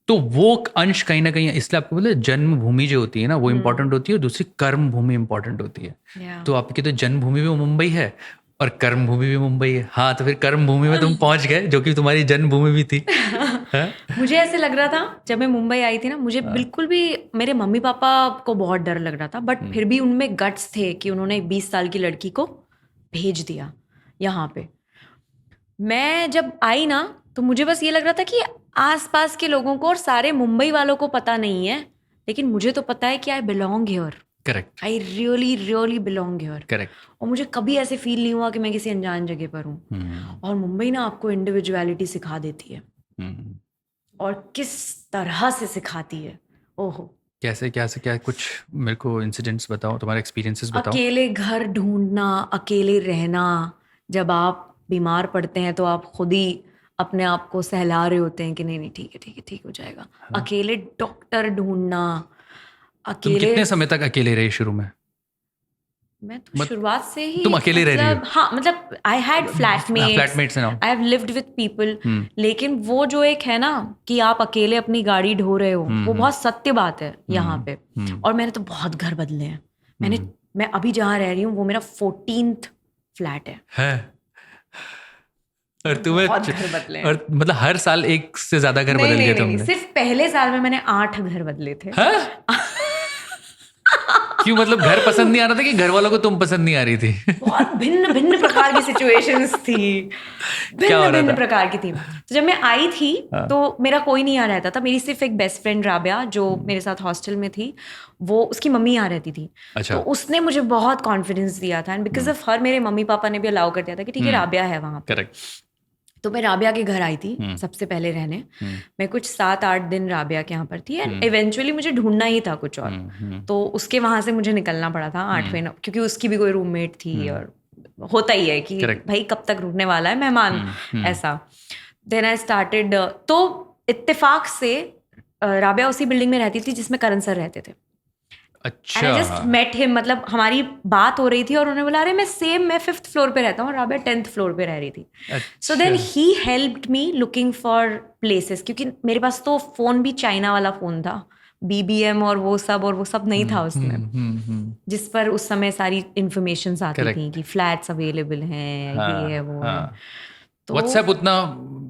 तो वो अंश कहीं ना कहीं, इसलिए आपको बोले जन्मभूमि जो होती है ना वो इम्पोर्टेंट होती है, दूसरी कर्म भूमि इम्पोर्टेंट होती है। तो आपकी तो जन्मभूमि भी मुंबई है और कर्म भूमि भी मुंबई है। हाँ, तो फिर कर्म भूमि में तुम पहुंच गए, जो कि तुम्हारी जन्मभूमि भी थी। मुझे ऐसे लग रहा था जब मैं मुंबई आई थी ना, मुझे बिल्कुल भी, मेरे मम्मी पापा को बहुत डर लग रहा था, बट फिर भी उनमें गट्स थे कि उन्होंने 20 साल की लड़की को भेज दिया यहाँ पे। मैं जब आई ना तो मुझे बस ये लग रहा था कि आसपास के लोगों को और सारे मुंबई वालों को पता नहीं है, लेकिन मुझे तो पता है कि I belong here. Correct. I really really belong here. Correct. और मुझे कभी ऐसे फील नहीं हुआ कि मैं किसी अनजान जगह पर हूँ। और मुंबई ना आपको इंडिविजुअलिटी सिखा देती है, और किस तरह से सिखाती है। ओहो, कैसे कैसे क्या, कुछ मेरे को इंसिडेंट्स बताओ, तुम्हारे एक्सपीरियंसेस बताओ। अकेले घर ढूंढना, अकेले रहना, जब आप बीमार पड़ते हैं तो आप खुद ही अपने आप को सहला रहे होते हैं कि नहीं नहीं ठीक है ठीक है ठीक हो जाएगा। हाँ। अकेले डॉक्टर ढूंढना, तुम अकेले। कितने समय तक अकेले रही शुरू में? मैं तो शुरुआत से ही, तुम अकेले रह रही हो? हाँ, मतलब I had flatmates I have lived with people, लेकिन वो जो एक है ना कि आप अकेले अपनी गाड़ी ढो रहे हो, वो बहुत सत्य बात है यहाँ पे। और मैंने तो बहुत घर बदले हैं। मैं अभी जहाँ रह रही हूँ वो मेरा 14th फ्लैट है। और तुम्हें बहुत घर बदले हैं। और मतलब हर साल एक से ज्यादा घर बदल गए तुमने? सिर्फ पहले साल में मैंने 8 घर बदले थे। क्यों, मतलब घर पसंद नहीं आ रहा था कि घर वालों को तुम पसंद नहीं आ रही थी? बहुत भिन्न भिन्न प्रकार की सिचुएशंस थी, भिन्न भिन्न प्रकार की थी। तो जब मैं आई थी तो मेरा कोई नहीं आ रहता था, मेरी सिर्फ एक बेस्ट फ्रेंड राबिया जो मेरे साथ हॉस्टल में थी, वो उसकी मम्मी यहाँ रहती थी। अच्छा। तो उसने मुझे बहुत कॉन्फिडेंस दिया था, एंड बिकॉज ऑफ हर मेरे मम्मी पापा ने भी अलाउ कर दिया था कि ठीक है राबिया है वहाँ पे। करेक्ट। तो मैं राबिया के घर आई थी सबसे पहले रहने। मैं कुछ 7-8 दिन राबिया के यहाँ पर थी, एंड इवेंचुअली मुझे ढूंढना ही था कुछ और। तो उसके वहाँ से मुझे निकलना पड़ा था 8वें, क्योंकि उसकी भी कोई रूममेट थी, और होता ही है कि भाई कब तक रुकने वाला है मेहमान, ऐसा। देन आई स्टार्टेड, तो इत्तेफाक से राबिया उसी बिल्डिंग में रहती थी जिसमें करण सर रहते थे। अच्छा। And I just met him, मतलब हमारी बात हो रही थी और उन्होंने बोला अरे मैं 5th फ्लोर पे रहता हूँ, और राबिया 10th फ्लोर पे रह रही थी। So then he helped me looking for places, क्योंकि मेरे पास तो फोन भी चाइना वाला फोन था, BBM और वो सब नहीं था उसमें, जिस पर उस समय सारी इंफॉर्मेशन आती थी कि फ्लैट्स अवेलेबल हैं, ये है वो है। तो व्हाट्सएप उतना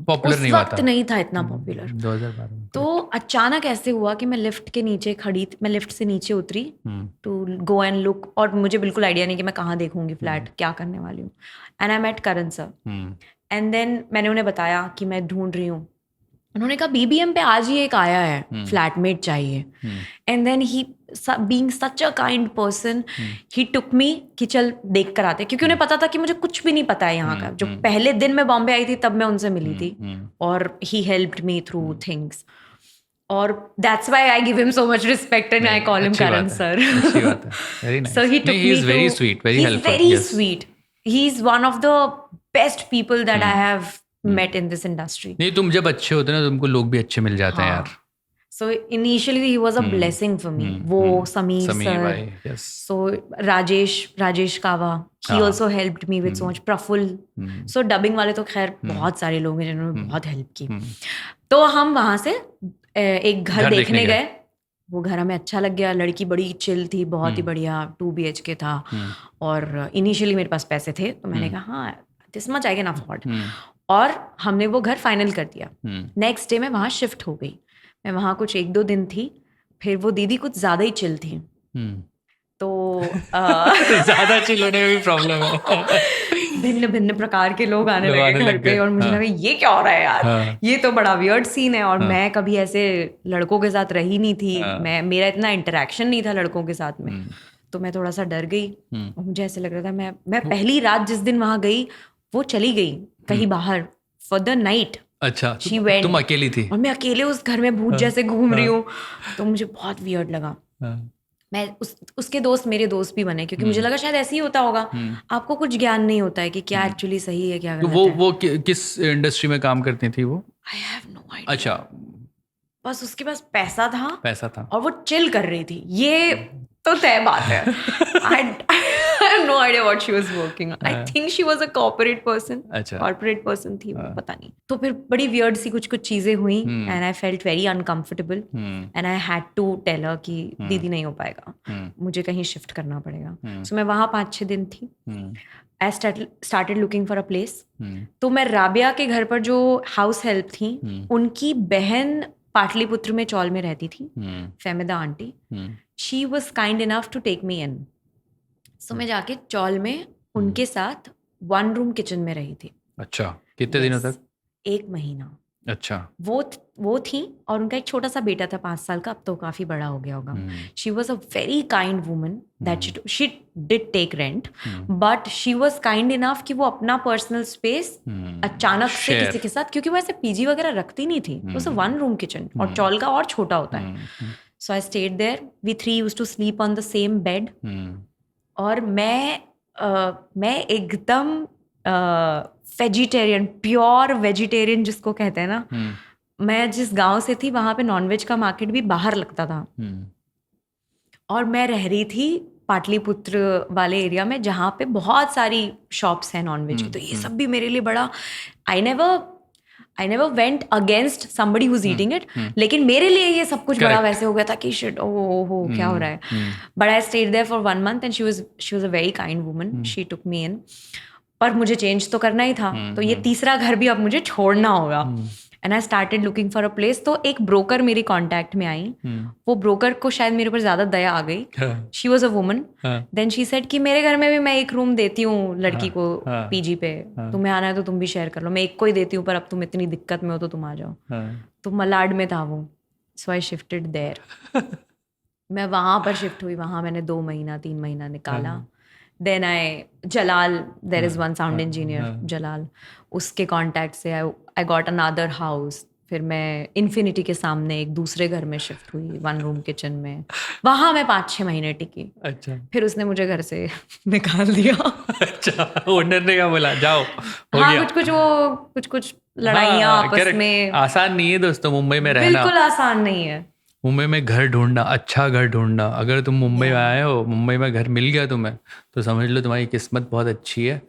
पॉपुलर नहीं हुआ था, नहीं था इतना पॉपुलर। 2012 में। तो अचानक ऐसे हुआ कि मैं लिफ्ट के नीचे खड़ी, मैं लिफ्ट से नीचे उतरी टू गो एंड लुक, और मुझे बिल्कुल आइडिया नहीं कि मैं कहाँ देखूंगी फ्लैट, क्या करने वाली हूँ। And I met Karan sir, and then मैंने उन्हें बताया कि मैं ढूंढ रही हूँ। उन्होंने कहा BBM पे आज ही एक आया है, फ्लैटमेट चाहिए। And then he being such a kind person, he took me कि चल देख कर आते, क्योंकि उन्हें पता था कि मुझे कुछ भी नहीं पता है यहाँ का। जो पहले दिन मैं बॉम्बे आई थी तब मैं उनसे मिली थी, और he helped me through things, और that's why I give him so much respect and I call him Karan sir. अच्छी बात है, very nice. So he took me, he is very sweet, very helpful, very sweet. He is one of the best people that I have met in this industry. नहीं, तुम जब अच्छे होते ना तुमको लोग भी अच्छे मिल जाते हैं यार। So initially he was a blessing for me. वो Sameer sir, yes. So Rajesh कावा, he also helped me with so much. Praful, so dubbing वाले तो खैर बहुत सारे लोग हैं जिन्होंने बहुत हेल्प की। तो हम वहाँ से एक घर देखने गए, वो घर हमें अच्छा लग गया। लड़की बड़ी चिल थी, बहुत ही बढ़िया, 2 BHK था, और इनिशियली मेरे पास पैसे थे तो मैंने कहा हाँ this much I can afford, और हमने वो घर फाइनल कर दिया। नेक्स्ट डे मैं वहाँ शिफ्ट हो गई। मैं वहाँ कुछ 1-2 दिन थी, फिर वो दीदी कुछ ज़्यादा ही चिल थी। तो ज़्यादा चिल होने में भी प्रॉब्लम है। भिन्न भिन्न प्रकार के लोग आने लगे घर पे, और मुझे लगा ये क्या हो रहा है यार, ये तो बड़ा वियर्ड सीन है। और मैं कभी ऐसे लड़कों के साथ रही नहीं थी, मेरा इतना इंटरेक्शन नहीं था लड़कों के साथ में, तो मैं थोड़ा सा डर गई। और मुझे ऐसे लग रहा था मैं पहली रात जिस दिन वहाँ गई वो चली गई कहीं बाहर फॉर द नाइट। अच्छा, तुम अकेली थी और मैं अकेले उस घर में भूत जैसे घूम रही हूँ, तो मुझे बहुत वियर्ड लगा। मैं उसके दोस्त मेरे दोस्त भी बने, क्योंकि मुझे लगा शायद ऐसे ही होता होगा, आपको कुछ ज्ञान नहीं होता है कि क्या एक्चुअली सही है क्या गलत है। वो किस इंडस्ट्री में काम करती थी वो? I have no idea. अच्छा, बस उसके पास पैसा था और वो चिल कर रही थी, ये तो तय बात है। I have no idea what she was working on. I think she was a corporate person. अच्छा Corporate person थी वो, पता नहीं. तो फिर बड़ी weird सी कुछ चीजें हुई and I felt very uncomfortable and I had to tell her कि दीदी नहीं हो पाएगा, मुझे कहीं शिफ्ट करना पड़ेगा. So मैं वहाँ 5-6 दिन थी. I started looking for a place. तो मैं राबिया के घर पर जो हाउस हेल्प थी उनकी बहन पाटलिपुत्र में चौल में रहती थी, Fehmida aunty. She was kind enough to take me in. So मैं जाके चौल में उनके साथ 1 रूम किचन में रही थी. अच्छा, कितने दिनों तक? 1 महीना. अच्छा. वो थी और उनका एक छोटा सा बेटा था 5 साल का, अब तो काफी बड़ा हो गया होगा. She was a very kind woman that she did take rent, but she was kind enough कि वो अपना पर्सनल स्पेस अचानक से किसी के साथ, क्योंकि वो ऐसे पीजी वगैरह रखती नहीं थी, वो 1 रूम किचन और चौल का और छोटा होता है. So I stayed there, we 3 used to sleep on the same bed. और मैं एकदम वेजिटेरियन, प्योर वेजिटेरियन जिसको कहते हैं ना. मैं जिस गांव से थी वहां पे नॉनवेज का मार्केट भी बाहर लगता था. और मैं रह रही थी पाटलिपुत्र वाले एरिया में जहाँ पे बहुत सारी शॉप्स हैं नॉनवेज की. तो ये सब भी मेरे लिए बड़ा, I never went against somebody who's eating it, लेकिन मेरे लिए ये सब कुछ बड़ा वैसे हो गया था कि शिट, ओह क्या हो रहा है. But I stayed there for 1 month and she was a very kind woman. She took me in. पर मुझे चेंज तो करना ही था, तो ये तीसरा घर भी अब मुझे छोड़ना होगा. And I started looking for a place. तो एक ब्रोकर मेरी कांटेक्ट में आई. वो ब्रोकर को शायद मेरे ऊपर ज्यादा दया आ गई. She was a woman. Then she said कि मेरे घर में भी मैं 1 रूम देती हूँ लड़की को पीजी पे, तुम्हें आना है तो तुम भी शेयर कर लो. मैं 1 को ही देती हूँ, पर अब तुम इतनी दिक्कत में हो तो तुम आ जाओ. तो मलाड में था वो. सो आई शिफ्टेड देयर. मैं वहां पर शिफ्ट हुई. वहां मैंने 2 महीना 3 महीना निकाला. Then Jalal, there is one sound engineer, Jalal, उसके कॉन्टैक्ट से I got another house. फिर मैं इन्फिनिटी के सामने एक दूसरे घर में शिफ्ट हुई 1 रूम किचन में. वहां मैं 5-6 महीने टिकी. अच्छा. फिर उसने मुझे घर से निकाल दिया. अच्छा, ओनर ने क्या बोला, जाओ, हो गया. कुछ लड़ाइयाँ आपस में. आसान नहीं है दोस्तों मुंबई में रहना, बिल्कुल आसान नहीं है. मुंबई में घर ढूंढना, अच्छा घर ढूंढना. अगर तुम मुंबई में आए हो, मुंबई में घर मिल गया तुम्हें, तो समझ लो तुम्हारी किस्मत बहुत अच्छी है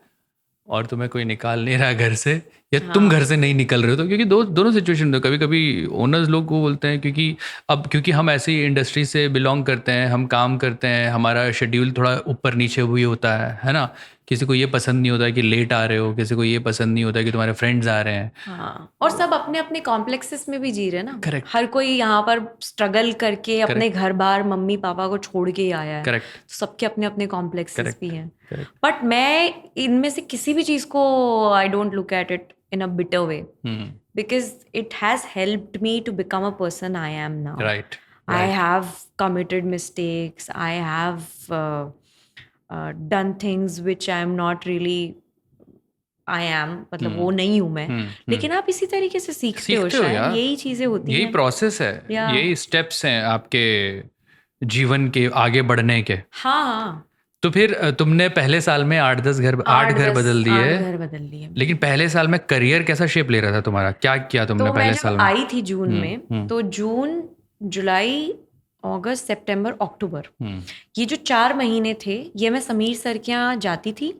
और तुम्हें कोई निकाल नहीं रहा घर से, या तुम घर से नहीं निकल रहे हो. तो क्योंकि दोनों सिचुएशन में कभी कभी ओनर्स लोग को बोलते हैं, क्योंकि हम ऐसी इंडस्ट्री से बिलोंग करते हैं, हम काम करते हैं, हमारा शेड्यूल थोड़ा ऊपर नीचे हुई होता है ना. किसी को ये पसंद नहीं होता कि लेट आ रहे हो, किसी को ये पसंद नहीं होता कि तुम्हारे फ्रेंड्स आ रहे हैं. हाँ. और सब अपने अपने कॉम्प्लेक्सेस में भी जी रहे हैं ना. करेक्ट. हर कोई यहाँ पर स्ट्रगल करके अपने घर बार मम्मी पापा को छोड़ के ही आया है. करेक्ट. तो सबके अपने अपने कॉम्प्लेक्सेस भी हैं. बट मैं इनमें से किसी भी चीज को I don't look at it in a bitter way, because it has helped me to become a person I am now. Right. I have committed mistakes. I have done things which I am not really I am, मतलब वो नहीं हूँ मैं. लेकिन आप इसी तरीके से सीखते हो शायद. यही चीजें होती हैं, यही प्रोसेस है, यही स्टेप्स हैं आपके जीवन के आगे बढ़ने के. हाँ. तो फिर तुमने पहले साल में 8-10 घर 8 घर बदल दिए. लेकिन पहले साल में करियर कैसा शेप ले रहा था तुम्हारा? क्या किया तुमने पहले साल में? आई थी जून में, तो जून, जुलाई, अगस्त, सितंबर, अक्टूबर, ये जो 4 महीने थे, ये मैं समीर सर के यहाँ जाती थी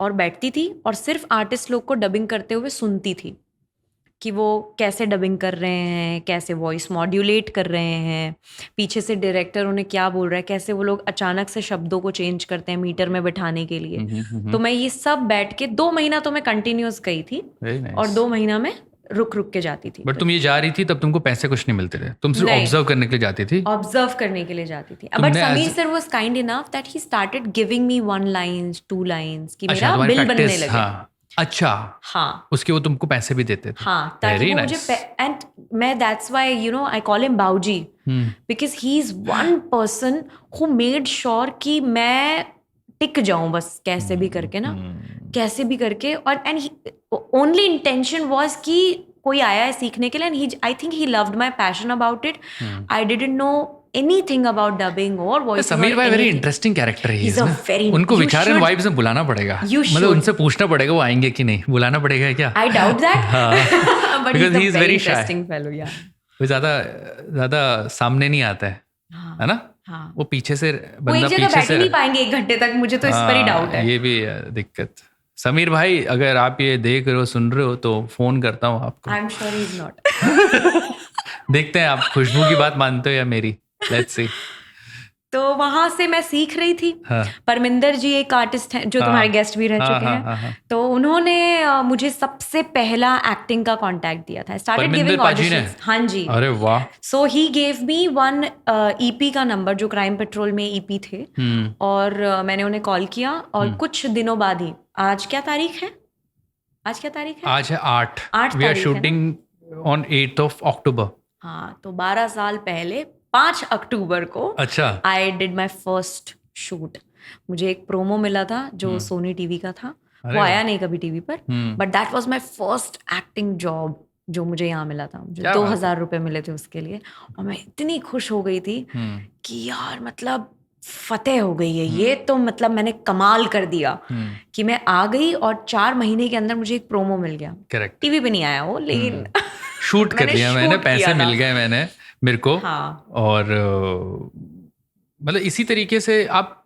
और बैठती थी और सिर्फ आर्टिस्ट लोग को डबिंग करते हुए सुनती थी कि वो कैसे डबिंग कर रहे हैं, कैसे वॉइस मॉड्यूलेट कर रहे हैं, पीछे से डायरेक्टर उन्हें क्या बोल रहा है, कैसे वो लोग अचानक से शब्दों को चेंज करते हैं मीटर में बिठाने के लिए. तो मैं ये सब बैठ के 2 महीना तो मैं कंटिन्यूअस गई थी. और 2 महीना में रुक के जाती थी. बट तुम ये जा रही थी तब तुमको पैसे कुछ नहीं मिलते थे, तुम सिर्फ ऑब्जर्व करने के लिए जाती थी? ऑब्जर्व करने के लिए जाती थी. But Sameer sir was kind enough that he started giving me 1 lines 2 lines कि मेरा बिल बनने लगे. अच्छा. हाँ. उसके वो तुमको पैसे भी देते थे. हाँ, ताकि वो मुझे, एंड मैं that's why you know I call him Bauji, because he is one person who made sure कि मैं टिक जाऊं बस कैसे भी करके ना, कैसे भी करके. और एंड ओनली इंटेंशन वाज कि कोई आया है सीखने के लिए, and I think he loved my passion about it. I didn't know anything about dubbing or voice. Sameer भाई वेरी इंटरेस्टिंग कैरेक्टर है. He's a very, उनको विचार एंड वाइब्स में बुलाना पड़ेगा. मतलब उनसे पूछना पड़ेगा वो आएंगे कि नहीं. बुलाना पड़ेगा क्या? I doubt that. But because he is very interesting fellow. Yeah. वो ज्यादा सामने नहीं आता है, है ना? हाँ वो पीछे से वो एक बंदा जगह पीछे बैठ ही से नहीं पाएंगे 1 घंटे तक, मुझे तो इस पर ही डाउट है। ये भी है दिक्कत। समीर भाई अगर आप ये देख रहे हो सुन रहे हो तो फोन करता हूँ आपको। आई am sure he is not. देखते हैं आप खुशबू की बात मानते हो या मेरी, लेट्स सी। तो वहां से मैं सीख रही थी। हाँ परमिंदर जी एक आर्टिस्ट हैं जो तुम्हारे गेस्ट भी रह हाँ चुके हाँ हैं। हाँ हाँ। तो उन्होंने मुझे सबसे पहला एक्टिंग का कांटेक्ट दिया था। स्टार्टेड परमिंदर गिविंग पाजी ने? ऑडिशंस। हाँ जी। अरे वाह। सो ही गेव मी 1 ईपी का नंबर, जो क्राइम पेट्रोल में ईपी थे। और मैंने उन्हें कॉल किया और कुछ दिनों बाद ही, आज क्या तारीख है? आज क्या तारीख है? आज है 8। 8 वी आर तारीख है ना? Shooting on 8th of October। हाँ, तो 12 साल पहले 5 अक्टूबर को अच्छा। I did my first shoot. मुझे एक प्रोमो मिला था जो सोनी टीवी का था। अरे वो आया वाह। नहीं कभी टीवी पर, but that was my first acting job जो मुझे यहाँ मिला था। मुझे क्या बात 2000 रुपए मिले थे उसके लिए, और मैं इतनी खुश हो गई थी कि यार मतलब फतेह हो गई है ये तो, मतलब मैंने कमाल कर दिया कि मैं आ गई और 4 महीने के अंदर मुझे एक प्रोमो मिल गया। करेक्ट। टीवी पे नहीं आया वो, लेकिन शूट कर लिया मैंने, shoot पैसे किया मिल था। गए मैंने मेरे को। हाँ। और मतलब इसी तरीके से आप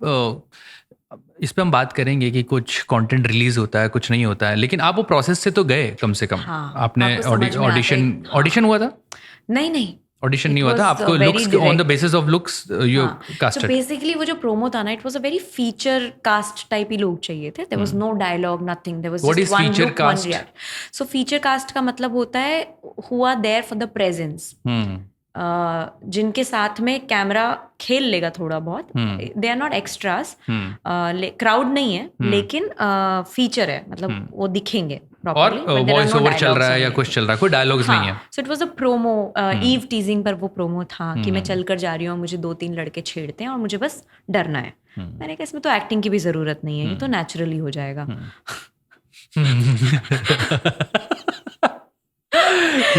इस पे हम बात करेंगे कि कुछ कंटेंट रिलीज होता है, कुछ नहीं होता है, लेकिन आप वो प्रोसेस से तो गए कम से कम। हाँ, आपने आपको समझ में आता ऑडिशन है। हाँ। ऑडिशन हुआ था? नहीं ऑडिशन It नहीं हुआ था, was, आपको very looks on the direct. Basis of looks you हाँ, तो कास्टेड। बेसिकली वो जो प्रोमो था ना, it was a very feature cast type ही लोग चाहिए थे। There was no dialogue, nothing, there was What just is one feature look, one cast? React. So feature cast का मतलब होता है who are there for the presence, जिनके साथ में कैमरा खेल लेगा थोड़ा बहुत। They are not extras, crowd नहीं है, लेकिन फीचर है, मतलब वो दिखेंगे और वॉइस ओवर चल रहा है या कुछ चल रहा है, कोई डायलॉग्स नहीं है। So it was a promo, eve teasing पर वो प्रोमो था कि मैं चल कर जा रही हूँ, मुझे 2-3 लड़के छेड़ते हैं और मुझे बस डरना है। मैंने कहा इसमें तो एक्टिंग की भी जरूरत नहीं है, ये तो नेचुरली हो जाएगा।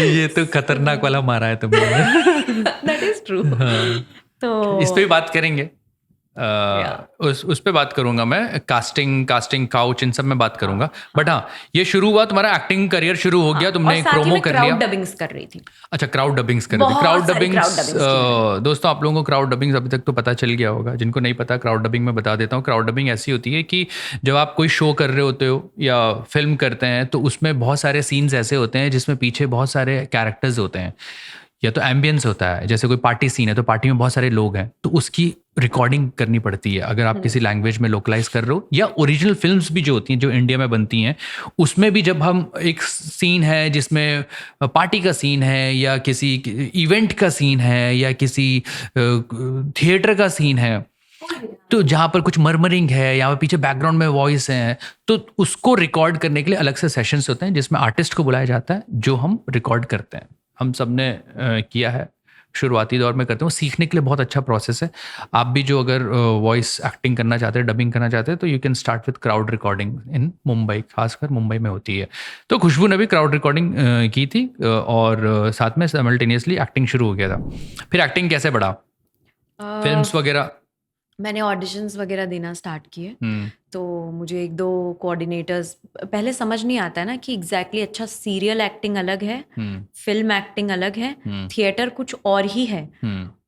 ये तो खतरनाक वाला मारा है तुमने। That is true. तो इस पे भी बात करेंगे। उस पे बात करूंगा मैं, कास्टिंग काउच, इन सब में बात करूंगा। बट हाँ, ये शुरू हुआ, तुम्हारा एक्टिंग करियर शुरू हो गया, तुमने एक प्रोमो कर लिया। क्राउड डबिंग्स कर रही थी। अच्छा, क्राउड डबिंग्स कर रही थी। क्राउड डबिंग्स, दोस्तों आप लोगों को क्राउड डबिंग्स अभी तक तो पता चल गया होगा। जिनको नहीं पता, क्राउड डबिंग में बता देता हूँ। क्राउड डबिंग ऐसी होती है कि जब आप कोई शो कर रहे होते हो या फिल्म करते हैं, तो उसमें बहुत सारे सीन्स ऐसे होते हैं जिसमें पीछे बहुत सारे कैरेक्टर्स होते हैं, या तो एम्बियंस होता है। जैसे कोई पार्टी सीन है तो पार्टी में बहुत सारे लोग हैं, तो उसकी रिकॉर्डिंग करनी पड़ती है अगर आप किसी लैंग्वेज में लोकलाइज कर रहे हो। या ओरिजिनल फिल्म्स भी जो होती हैं, जो इंडिया में बनती हैं, उसमें भी जब हम एक सीन है जिसमें पार्टी का सीन है या किसी इवेंट का सीन है या किसी थिएटर का सीन है, तो जहाँ पर कुछ मर्मरिंग है, यहाँ पर पीछे बैकग्राउंड में वॉइस है, तो उसको रिकॉर्ड करने के लिए अलग से सेशंस होते हैं जिसमें आर्टिस्ट को बुलाया जाता है, जो हम रिकॉर्ड करते हैं। हम सब ने किया है, शुरुआती दौर में करते हैं। वो सीखने के लिए बहुत अच्छा प्रोसेस है। आप भी जो अगर वॉइस एक्टिंग करना चाहते हैं, डबिंग करना चाहते हैं, तो you can start with crowd recording in Mumbai, खासकर मुंबई में होती है। तो खुशबू ने भी क्राउड रिकॉर्डिंग की थी और साथ में साइमल्टेनियसली एक्टिंग शुरू हो गया था। फिर एक्टिंग कैसे बढ़ा? फिल्म्स वगैरह? मैंने ऑडिशंस वगैरह देना स्टार्ट किए। तो मुझे 1-2 कोऑर्डिनेटर्स, पहले समझ नहीं आता है ना कि एग्जैक्टली अच्छा सीरियल एक्टिंग अलग है, फिल्म एक्टिंग अलग है, थिएटर कुछ और ही है,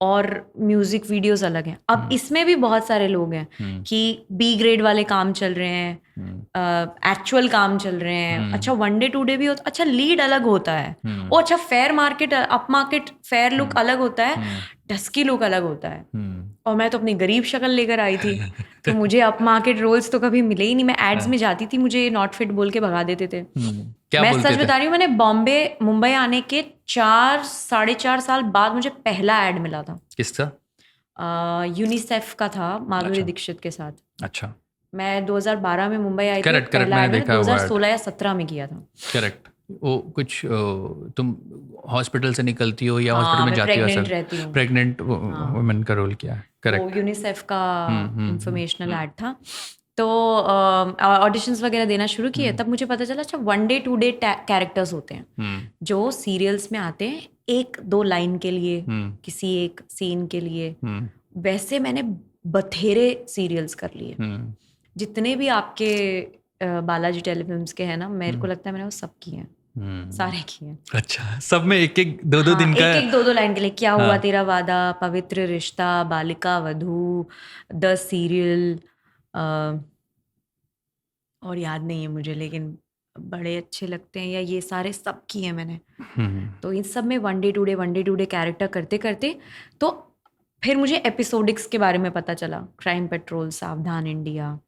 और म्यूजिक वीडियोस अलग हैं। अब इसमें भी बहुत सारे लोग हैं कि बी ग्रेड वाले काम चल रहे हैं, एक्चुअल काम चल रहे हैं। अच्छा 1 डे 2 डे भी होता, अच्छा लीड अलग होता है, वो अच्छा fair market, up market fair look अलग होता है, डस्की लुक अलग होता है। और मैं तो अपनी गरीब शक्ल लेकर आई थी, तो मुझे अप मार्केट रोल्स तो कभी मिले ही नहीं। मैं एड्स में जाती थी, मुझे नॉट फिट बोल के भगा देते थे। मैं सच बता रही हूँ, मैंने मुंबई आने के 4-4.5 साल बाद मुझे पहला एड मिला था। किसका? यूनिसेफ का था, माधुरी दीक्षित के साथ। अच्छा। मैं 2012 में मुंबई आई थी। करेक्ट, मैंने देखा 2016 या 17 में किया था। करेक्ट। वो कुछ तुम हॉस्पिटल से निकलती हो या हॉस्पिटल में जाती हो, ऐसा प्रेग्नेंट वुमेन का रोल किया है। करेक्ट। वो यूनिसेफ का इंफॉर्मेशनल एड था। तो ऑडिशंस वगैरह देना शुरू किए, तब मुझे पता चला अच्छा 1 डे 2 डे कैरेक्टर्स होते हैं जो सीरियल्स में आते हैं 1-2 लाइन के लिए, किसी एक सीन के लिए। वैसे मैंने बथेरे सीरियल्स कर लिए, जितने भी आपके बालाजी टेलीफिल्म्स के हैं ना, मेरे को लगता है मैंने वो सब किए हैं। सारे किए। अच्छा, सब में एक एक दो दो दिन का। एक एक दो दो लाइन के लिए, क्या हुआ हाँ। तेरा वादा, पवित्र रिश्ता, बालिका वधू, द सीरियल, और याद नहीं है मुझे, लेकिन बड़े अच्छे लगते हैं, या ये सारे सब किए मैंने। तो इन सब में one day to day character करते करते तो फिर मुझे एपिसोडिक्स के बारे में पता चला। क्राइम पेट्रोल, सावधान India,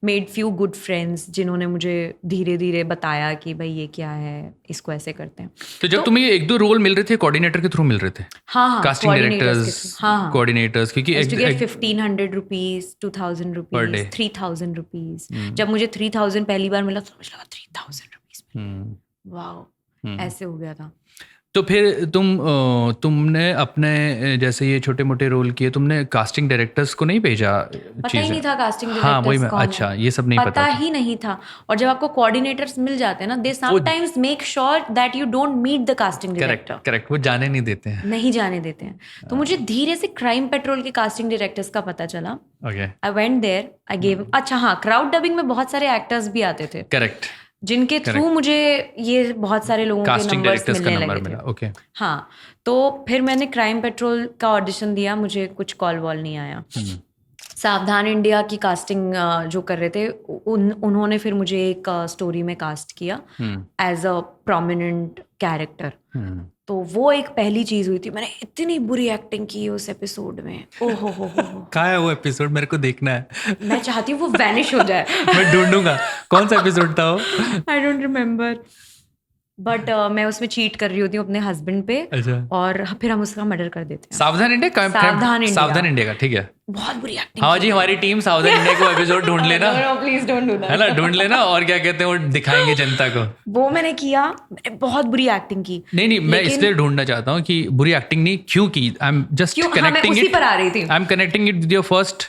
made few good friends जिन्होंने मुझे धीरे धीरे बताया कि भाई ये क्या है, इसको ऐसे करते हैं। तो जब तुम्हें एक दो रोल मिल रहे थे कोऑर्डिनेटर के थ्रू मिल रहे थे? हाँ, कास्टिंग डायरेक्टर्स, कोऑर्डिनेटर्स, क्योंकि 1500 रुपीज, 2000 रुपीज, 3000 रुपीज। जब मुझे 3000 पहली बार मिला तो मुझे लगा 3000 रुपीज, वाह, ऐसे हो गया था। तो फिर तुमने अपने जैसे ये छोटे मोटे रोल किए, तुमने कास्टिंग डायरेक्टर्स को नहीं भेजा? पता ही नहीं था कास्टिंग हाँ, वही डायरेक्टर्स कौन है। अच्छा, ये सब नहीं पता ही नहीं था। और जब आपको कोऑर्डिनेटर्स मिल जाते हैं ना, they sometimes make sure that you don't meet the casting director. Correct, वो जाने नहीं देते हैं। नहीं जाने देते हैं। तो मुझे धीरे से क्राइम पेट्रोल के कास्टिंग डायरेक्टर्स का पता चला। I went there, I gave, अच्छा हाँ, क्राउड डबिंग में बहुत सारे एक्टर्स भी आते थे। करेक्ट, जिनके थ्रू मुझे ये बहुत सारे लोगों के नंबर्स मिलने लगे थे। ओके। हाँ, तो फिर मैंने क्राइम पेट्रोल का ऑडिशन दिया, मुझे कुछ कॉल वॉल नहीं आया। सावधान इंडिया की कास्टिंग जो कर रहे थे उन्होंने फिर मुझे एक स्टोरी में कास्ट किया एज अ प्रोमिनेंट कैरेक्टर। तो वो एक पहली चीज हुई थी। मैंने इतनी बुरी एक्टिंग की उस एपिसोड में, ओहो हो। कहाँ है वो एपिसोड? मेरे को देखना है। मैं चाहती हूँ वो वैनिश हो जाए। मैं ढूंढूंगा कौन सा एपिसोड था वो। आई डोंट रिमेम्बर, बट मैं उसमें चीट कर रही होती हूँ अपने हस्बैंड पे। अच्छा। और फिर हम उसका मर्डर कर देते हैं। सावधान इंडिया, सावधान इंडिया का, ठीक है। बहुत बुरी एक्टिंग। हाँ जी, हमारी टीम सावधान इंडिया को एपिसोड ढूंढ लेना। प्लीज डोंट डू दैट, है ना, ढूंढ लेना। और क्या कहते हैं, वो दिखाएंगे जनता को। वो मैंने किया, बहुत बुरी एक्टिंग की। नहीं, मैं इसलिए ढूंढना चाहता हूँ कि बुरी एक्टिंग नहीं क्यों की। I am just connecting it, I am connecting it with your first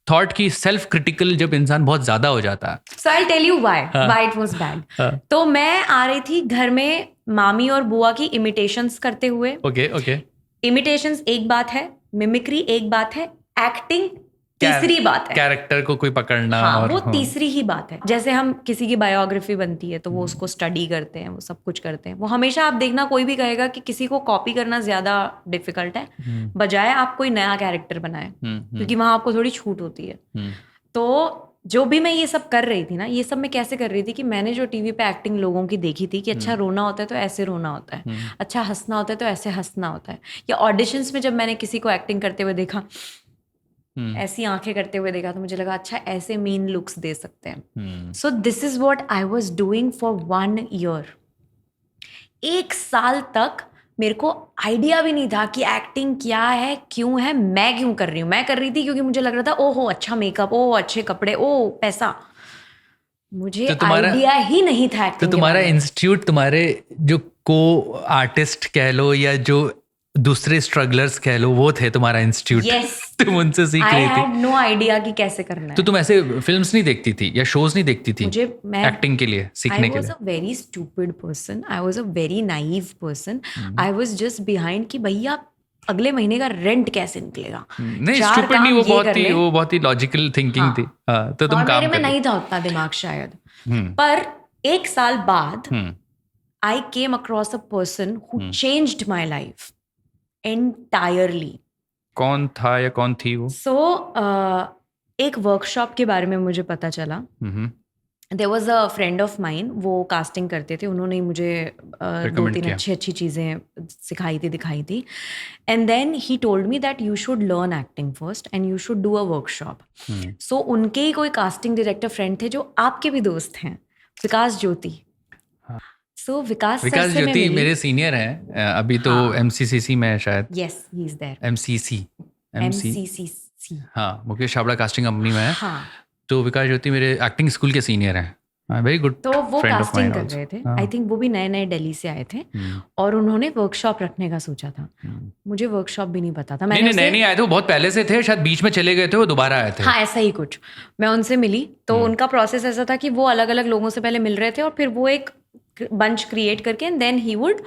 thought की सेल्फ क्रिटिकल जब इंसान बहुत ज्यादा हो जाता है। So I tell you why it was bad. तो मैं आ रही थी घर में मामी और बुआ की इमिटेशंस करते हुए। ओके। इमिटेशंस एक बात है, मिमिक्री एक बात है, एक्टिंग तीसरी बात है। कैरेक्टर को कोई पकड़ना। हाँ, और वो तीसरी ही बात है। जैसे हम किसी की बायोग्राफी बनती है तो वो उसको स्टडी करते हैं, वो सब कुछ करते हैं। वो हमेशा आप देखना, कोई भी कहेगा कि किसी को कॉपी करना ज्यादा डिफिकल्ट है, बजाय आप कोई नया कैरेक्टर बनाए, क्योंकि वहां आपको थोड़ी छूट होती है। तो जो भी मैं ये सब कर रही थी ना, ये सब मैं कैसे कर रही थी कि मैंने जो टीवी पे एक्टिंग लोगों की देखी थी कि अच्छा रोना होता है तो ऐसे रोना होता है, अच्छा हंसना होता है तो ऐसे हंसना होता है, या ऑडिशंस में जब मैंने किसी को एक्टिंग करते हुए देखा, ऐसी आंखें करते हुए देखा, तो मुझे लगा अच्छा ऐसे मीन लुक्स दे सकते हैं। So this is what I was doing for 1 year. 1 साल तक मेरे को आइडिया भी नहीं था कि एक्टिंग क्या है, क्यों है, मैं क्यों कर रही हूँ। मैं कर रही थी क्योंकि मुझे लग रहा था ओहो अच्छा मेकअप, ओ अच्छे कपड़े, ओ पैसा। मुझे आइडिया ही नहीं था एक्टिंग। तो तुम्हारा इंस्टीट्यूट, तुम्हारे जो को आर्टिस्ट कह लो या जो दूसरे स्ट्रगलर्स कह लो, वो थे तुम्हारा इंस्टीट्यूट। yes. तुम उनसे सीख रही थी। I had no idea कि कैसे करना है। तो तुम ऐसे फिल्म्स नहीं देखती थी या शोज नहीं देखती थी एक्टिंग के लिए, सीखने के लिए? I was a very stupid person. I was a very naive person. I was just behind कि भैया अगले महीने का रेंट कैसे निकलेगा। नहीं, स्टूपिड नहीं, वो बहुत ही लॉजिकल थिंकिंग थी। तो तुम काम मेरे में नहीं था उतना दिमाग शायद। पर 1 साल बाद I came across a person who changed my life entirely. कौन था या कौन थी वो? एक वर्कशॉप के बारे में मुझे पता चला। There was a friend of mine, वो कास्टिंग करते थे, उन्होंने मुझे 2-3 अच्छी चीज़ें सिखाई थी, दिखाई थी। And then he told me that you should learn acting first and you should do a workshop. So उनके ही कोई कास्टिंग डायरेक्टर फ्रेंड थे जो आपके भी दोस्त हैं, विकास ज्योति। So विकास ज्योति मेरे सीनियर हैं अभी तो। MCCC में शायद। Yes, he is there. MCCC। हाँ, मुकेश छाबड़ा कास्टिंग कंपनी में है। तो विकास ज्योति मेरे एक्टिंग स्कूल के सीनियर हैं। Very good. तो वो कास्टिंग कर रहे थे। आई थिंक वो भी नए दिल्ली से आए थे और उन्होंने वर्कशॉप रखने का सोचा था। मुझे वर्कशॉप भी नहीं पता था। मैंने नहीं आए थे, वो बहुत पहले से थे, शायद बीच में चले गए थे, वो दोबारा आए थे। हाँ, ऐसा ही कुछ। मैं उनसे मिली तो उनका प्रोसेस ऐसा था कि वो अलग अलग लोगों से पहले मिल रहे थे और फिर वो एक बंच क्रिएट करके and then he would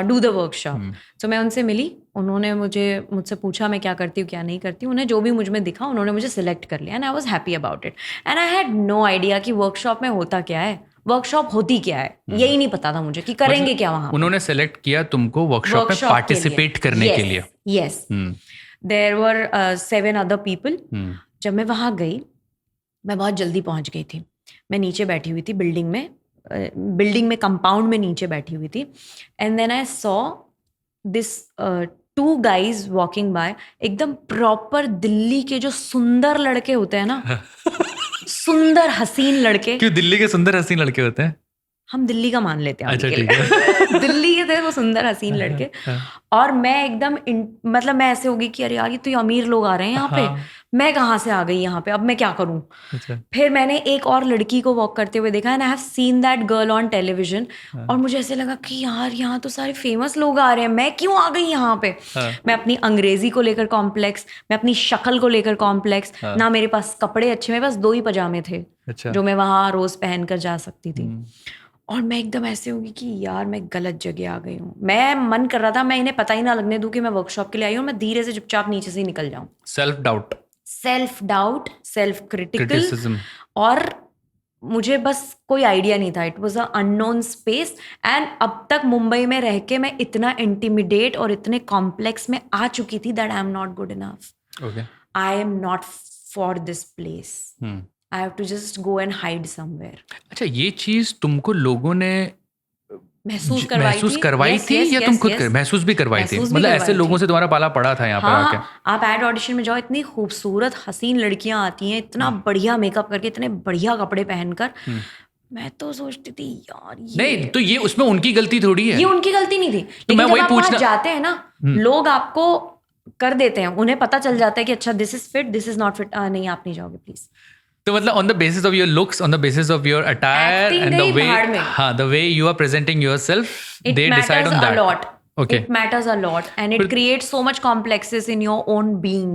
do the workshop. तो मैं उनसे मिली, उन्होंने मुझसे पूछा मैं क्या करती हूँ क्या नहीं करती हूँ। उन्हें जो भी मुझ में दिखा उन्होंने मुझे सिलेक्ट कर लिया and I was happy about it. And I had no idea कि वर्कशॉप में होता क्या है। वर्कशॉप होती क्या है यही नहीं पता था मुझे कि करेंगे मतलब क्या वहां। उन्होंने सेलेक्ट किया तुमको वर्कशॉप में वर्कशॉप पार्टिसिपेट करने के लिए। Yes, there were 7 other people. जब मैं वहां गई, मैं बहुत जल्दी पहुंच गई थी। मैं नीचे बैठी हुई थी बिल्डिंग में कंपाउंड में नीचे बैठी हुई थी। And then I saw this 2 guys walking by, एकदम प्रॉपर दिल्ली के जो सुंदर लड़के होते हैं ना सुंदर हसीन लड़के। क्यों दिल्ली के सुंदर हसीन लड़के होते हैं? हम दिल्ली का मान लेते हैं अच्छा, उनके ठीक लिए। दिल्ली के थे वो सुंदर हसीन लड़के। और मैं एकदम मतलब मैं ऐसे हो गई कि अरे यार ये तो ये अमीर लोग आ रहे हैं यहाँ पे, मैं कहाँ से आ गई यहाँ पे, अब मैं क्या करूँ। फिर मैंने एक और लड़की को वॉक करते हुए देखा and I have seen that girl on television. और मुझे ऐसे लगा कि यार यहाँ तो सारे फेमस लोग आ रहे हैं, मैं क्यों आ गई यहाँ पे। मैं अपनी अंग्रेजी को लेकर कॉम्प्लेक्स, मैं अपनी शक्ल को लेकर कॉम्प्लेक्स, ना मेरे पास कपड़े अच्छे, मेरे पास 2 ही पजामे थे जो मैं वहां रोज पहन कर जा सकती थी। और मैं एकदम ऐसे होगी कि यार मैं गलत जगह आ गई हूँ। मैं मन कर रहा था मैं इन्हें पता ही ना लगने दूं कि मैं वर्कशॉप के लिए आई हूँ, मैं धीरे से चुपचाप नीचे से ही निकल जाऊं। Self doubt, self critical. और मुझे बस कोई आइडिया नहीं था, it was a unknown space. And अब तक मुंबई में रह के मैं इतना इंटिमिडेट और इतने कॉम्प्लेक्स में आ चुकी थी that I am not good enough, I am not for this place, I have to just go and hide somewhere. अच्छा, ये चीज तुमको लोगों ने महसूस करवाई थी या तुम खुद महसूस भी करवाई थी? मतलब ऐसे लोगों से तुम्हारा पाला पड़ा था यहाँ पर आके? आप एड ऑडिशन में जाओ, इतनी खूबसूरत हसीन लड़कियां आती हैं, इतना बढ़िया मेकअप करके, इतने बढ़िया कपड़े पहनकर। मैं तो सोचती थी यार नहीं, तो ये उसमें उनकी गलती थोड़ी है। ये उनकी गलती नहीं थी। तो मैं वही पूछना जाते हैं ना, लोग आपको कर देते हैं, उन्हें पता चल जाता है कि अच्छा this is fit, this is not fit, नहीं आप नहीं जाओगे प्लीज। तो मतलब on the basis of your looks, on the basis of your attire and the way, the way you are presenting yourself, they decide on that. A lot. Okay. It matters a lot and it creates so much complexes in your own being.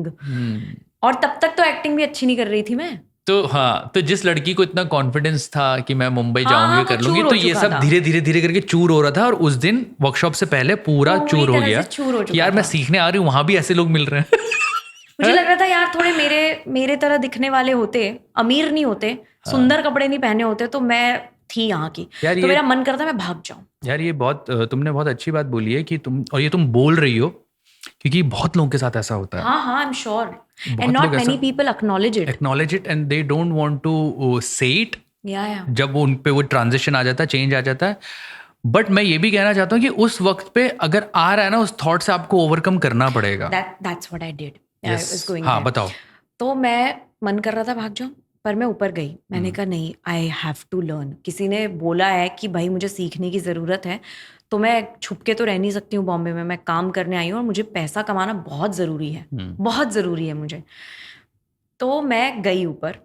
और तब तक तो acting भी अच्छी नहीं कर रही थी मैं। तो जिस लड़की को इतना कॉन्फिडेंस था कि मैं मुंबई जाऊंगी कर लूंगी, तो ये सब धीरे धीरे करके चूर हो रहा था। और उस दिन वर्कशॉप से पहले पूरा चूर हो गया कि यार मैं सीखने आ रही हूँ, वहां भी ऐसे लोग मिल रहे हैं। मुझे लग रहा था यार थोड़े मेरे तरह दिखने वाले होते, अमीर नहीं होते, सुंदर कपड़े नहीं पहने होते, तो मैं थी यहाँ की। तो मेरा मन करता मैं भाग जाऊं। यार ये तुमने बहुत अच्छी बात बोली है कि तुम बोल रही हो, क्योंकि बहुत लोगों के साथ ऐसा होता है। हाँ, I am sure and not many people acknowledge it and they don't want to say it. जब उन पे वो ट्रांजिशन आ जाता है, चेंज आ जाता है। बट मैं ये भी कहना चाहता हूँ कि उस वक्त पे अगर आ रहा है ना, उस थॉट से आपको ओवरकम करना पड़ेगा। That's what I did. हाँ, बताओ। तो मैं मन कर रहा था भाग जाऊं, पर मैं ऊपर गई। मैंने कहा नहीं, आई हैव टू लर्न। किसी ने बोला है कि भाई मुझे सीखने की ज़रूरत है, तो मैं छुप के तो रह नहीं सकती हूँ बॉम्बे में। मैं काम करने आई हूँ और मुझे पैसा कमाना बहुत ज़रूरी है, बहुत ज़रूरी है मुझे। तो मैं गई ऊपर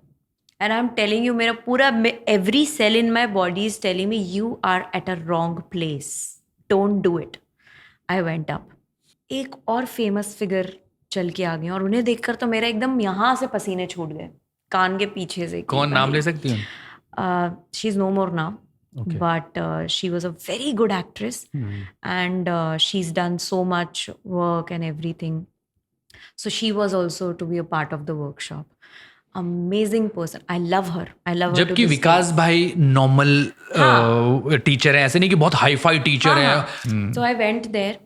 and I am telling you, मेरा पूरा every cell in my body is telling me you are at a wrong place, don't do it. I went up. एक और फेमस फिगर चल के आ गए और उन्हें देखकर तो मेरा एकदम यहाँ से पसीने छूट गए, कान के पीछे से। कौन, नाम ले सकती हूँ? She is no more now, but she was a very good actress and she's done so much work and everything, so she was also to be a part of the workshop. Amazing person, I love her. जबकि विकास भाई normal teacher है, ऐसे नहीं कि बहुत hi fi teacher है। So I went there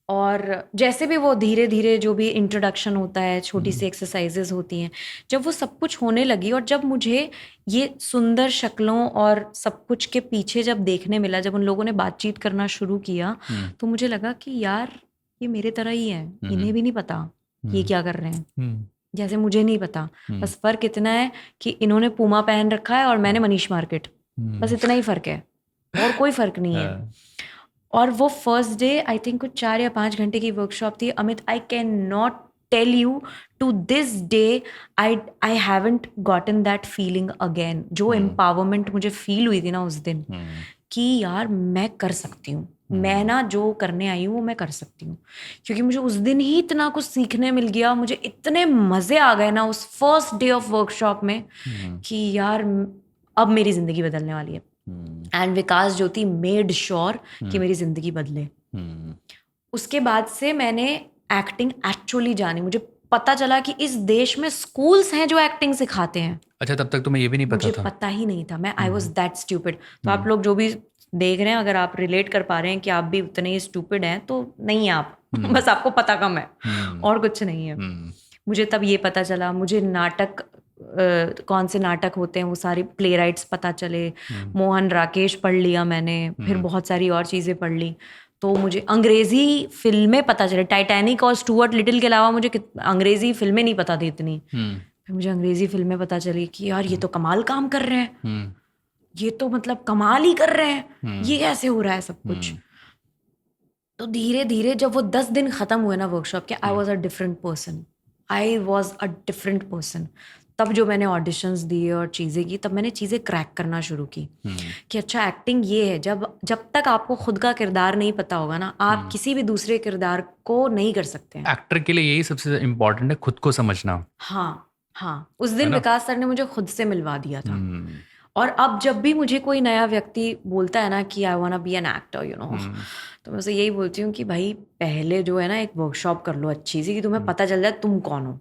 और जैसे भी वो धीरे धीरे जो भी इंट्रोडक्शन होता है, छोटी सी एक्सरसाइजेज होती हैं, जब वो सब कुछ होने लगी और जब मुझे ये सुंदर शक्लों और सब कुछ के पीछे जब देखने मिला, जब उन लोगों ने बातचीत करना शुरू किया, तो मुझे लगा कि यार ये मेरे तरह ही है, इन्हें भी नहीं पता ये क्या कर रहे हैं, जैसे मुझे नहीं पता। बस फर्क इतना है कि इन्होंने पूमा पहन रखा है और मैंने मनीष मार्केट, बस इतना ही फर्क है और कोई फर्क नहीं है। और वो फर्स्ट डे आई थिंक कुछ 4 या 5 घंटे की वर्कशॉप थी। Amit, I can not tell you, to this day I haven't gotten that feeling again. जो एम्पावरमेंट मुझे फील हुई थी ना उस दिन, कि यार मैं कर सकती हूँ, मैं ना जो करने आई हूँ वो मैं कर सकती हूँ। क्योंकि मुझे उस दिन ही इतना कुछ सीखने मिल गया, मुझे इतने मज़े आ गए ना उस फर्स्ट डे ऑफ वर्कशॉप में कि यार अब मेरी ज़िंदगी बदलने वाली है। And Vikas Jyoti made sure कि मेरी जिंदगी बदले। उसके बाद से मैंने एक्टिंग एक्चुअली जानी। मुझे पता चला कि इस देश में स्कूल्स हैं जो एक्टिंग सिखाते हैं। अच्छा, तब तक तुम्हें ये भी नहीं पता मुझे था? पता ही नहीं था। मैं आई वॉज दैट स्टूपिड। तो आप लोग जो भी देख रहे हैं, अगर आप रिलेट कर पा रहे हैं कि आप भी उतने ही स्टूपिड हैं, तो नहीं है आप। बस आपको पता कम है और कुछ नहीं है। मुझे तब ये पता चला। मुझे नाटक कौन से नाटक होते हैं वो सारी प्ले राइट्स पता चले। मोहन राकेश पढ़ लिया मैंने, फिर बहुत सारी और चीज़ें पढ़ ली। तो मुझे अंग्रेजी फिल्में पता चले। टाइटैनिक और स्टुअर्ट लिटिल के अलावा मुझे अंग्रेजी फिल्में नहीं पता थी इतनी। फिर मुझे अंग्रेजी फिल्में पता चली कि यार ये तो कमाल काम कर रहे हैं, ये तो मतलब कमाल ही कर रहे हैं, ये कैसे हो रहा है सब कुछ। तो धीरे धीरे जब वो 10 दिन खत्म हुए ना वर्कशॉप के, I was a different person. I was a different person. तब जो मैंने ऑडिशंस दिए और चीज़ें की, तब मैंने चीज़ें क्रैक करना शुरू की कि अच्छा एक्टिंग ये है। जब तक आपको खुद का किरदार नहीं पता होगा ना, आप किसी भी दूसरे किरदार को नहीं कर सकते हैं। एक्टर के लिए यही सबसे इम्पोर्टेंट है, खुद को समझना। हाँ, उस दिन विकास सर ने मुझे खुद से मिलवा दिया था। और अब जब भी मुझे कोई नया व्यक्ति बोलता है ना कि I want to be an actor, you know, तो मैं उसे यही बोलती हूँ कि भाई पहले जो है ना एक वर्कशॉप कर लो अच्छी सी, कि तुम्हें पता चल जाए तुम कौन हो,